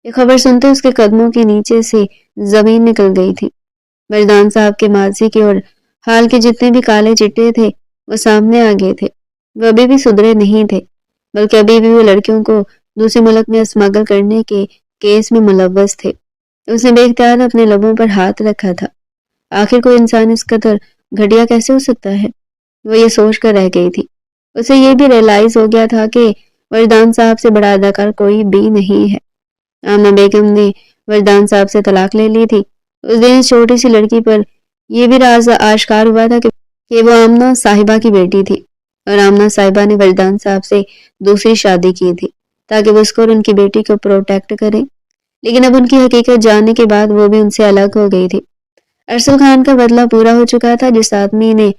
یہ خبر سنتے اس کے قدموں کے نیچے سے زمین نکل گئی تھی. وجدان صاحب کے ماضی کے اور حال کے جتنے بھی کالے چٹے تھے وہ سامنے آ گئے تھے. وہ ابھی بھی سدھرے نہیں تھے، بلکہ ابھی بھی وہ لڑکیوں کو دوسرے ملک میں اسمگل کرنے کے کیس میں ملوث تھے. اس نے بے اختیار اپنے لبوں پر ہاتھ رکھا تھا. آخر کوئی انسان اس قدر گھٹیا کیسے ہو سکتا ہے؟ وہ یہ سوچ کر رہ گئی تھی. اسے یہ بھی ریئلائز ہو گیا تھا کہ وجدان صاحب سے بڑا اداکار کوئی بھی نہیں ہے. آمنہ بیگم نے وجدان صاحب سے طلاق لے لی تھی. اس دن اس چھوٹی سی لڑکی پر یہ بھی راز آشکار ہوا تھا کہ وہ آمنہ صاحبہ کی بیٹی تھی اور آمنہ صاحبہ نے وجدان صاحب سے دوسری شادی کی تھی تاکہ وہ اس کو اور ان کی بیٹی کو پروٹیکٹ کرے. لیکن اب ان کی حقیقت جاننے کے بعد وہ بھی ان سے الگ ہو گئی تھی. ارسل خان کا بدلہ پورا ہو چکا تھا. جس آدمی نے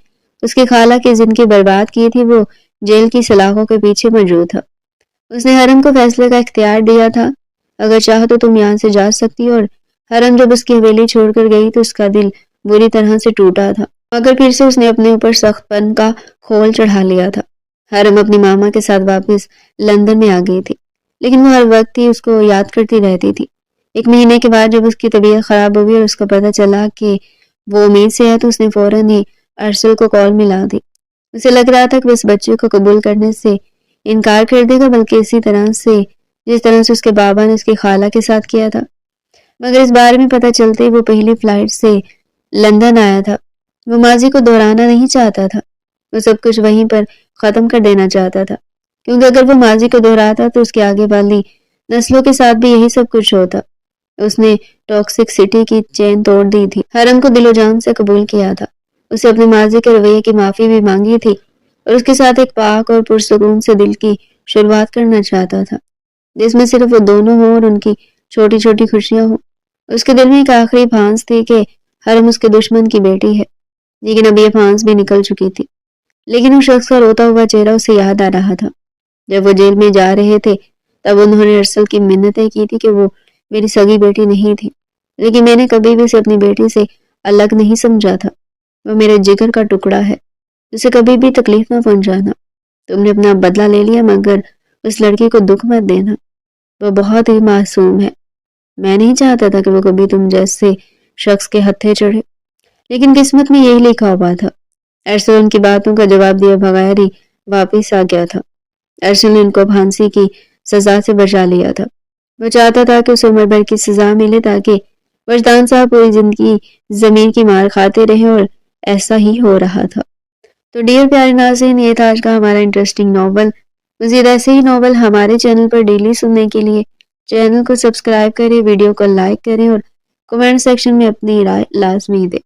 اس کی خالہ کی زندگی برباد کی تھی وہ جیل کی سلاخوں کے پیچھے موجود تھا. اس نے حرم کو فیصلے کا اختیار دیا تھا. اگر چاہو تو تم یہاں سے جا سکتی. اور حرم جب اس کی حویلی چھوڑ کر گئی تو اس کا دل بری طرح سے ٹوٹا تھا، مگر پھر سے اس نے اپنے اوپر سخت پن کا خول چڑھا لیا تھا. حرم اپنی ماما کے ساتھ واپس لندن میں آ گئی تھی، لیکن وہ ہر وقت ہی اس کو یاد کرتی رہتی تھی. 1 مہینے کے بعد جب اس کی طبیعت خراب ہوئی اور اس کو پتہ چلا کہ وہ امید سے ہے تو اس نے فوراً ہی ارسل کو کال ملا دی. اسے لگ رہا تھا کہ وہ اس بچے کو قبول کرنے سے انکار کر دے گا، بلکہ اسی طرح سے جس طرح سے اس کے بابا نے اس کی خالہ کے ساتھ کیا تھا. مگر اس بارے میں پتہ چلتے ہی وہ پہلی فلائٹ سے لندن آیا تھا. وہ ماضی کو دہرانا نہیں چاہتا تھا. وہ سب کچھ وہیں پر ختم کر دینا چاہتا تھا، کیونکہ اگر وہ ماضی کو دہراتا تو اس کے آگے والی نسلوں کے ساتھ بھی یہی سب کچھ ہوتا. اس نے ٹاکسک سٹی کی چین توڑ دی تھی، حرم کو دل و جان سے قبول کیا تھا. اسے اپنے ماضی کے رویے کی معافی بھی مانگی تھی اور اس کے ساتھ ایک پاک اور پرسکون سے دل کی شروعات کرنا چاہتا تھا جس میں صرف وہ دونوں ہوں اور ان کی چھوٹی چھوٹی خوشیاں ہوں. اس کے دل میں ایک آخری پھانس تھی کہ حرم اس کے دشمن کی بیٹی ہے، لیکن اب یہ پھانس بھی نکل چکی تھی. لیکن اس شخص کا روتا ہوا چہرہ اسے یاد آ رہا تھا. جب وہ جیل میں جا رہے تھے تب انہوں نے ارسل کی منتیں کی تھی کہ وہ میری سگی بیٹی نہیں تھی، لیکن میں نے کبھی بھی اسے اپنی بیٹی سے الگ نہیں سمجھا تھا. وہ میرے جگر کا ٹکڑا ہے، اسے کبھی بھی تکلیف نہ پہنچانا. تم نے اپنا بدلہ لے لیا مگر اس لڑکی کو دکھ مت دینا، وہ بہت ہی معصوم ہے. میں نہیں چاہتا تھا کہ وہ کبھی تم جیسے شخص کے ہتھے چڑھے، لیکن قسمت میں یہی لکھا ہوا تھا. ارسل ان کی باتوں کا جواب دیا بغیر ہی واپس آ گیا تھا. ارسل نے ان کو پھانسی کی سزا سے بچا لیا تھا. وہ چاہتا تھا کہ اسے عمر بھر کی سزا ملے تاکہ وجدان صاحب پوری زندگی زمین کی مار کھاتے رہے، اور ایسا ہی ہو رہا تھا. تو ڈیئر پیارے ناظرین، یہ تھا آج کا ہمارا انٹرسٹنگ ناول. مزید ایسے ہی ناول ہمارے چینل پر ڈیلی سننے کے لیے چینل کو سبسکرائب کریں، ویڈیو کو لائک کریں اور کمنٹ سیکشن میں اپنی رائے لازمی دیں.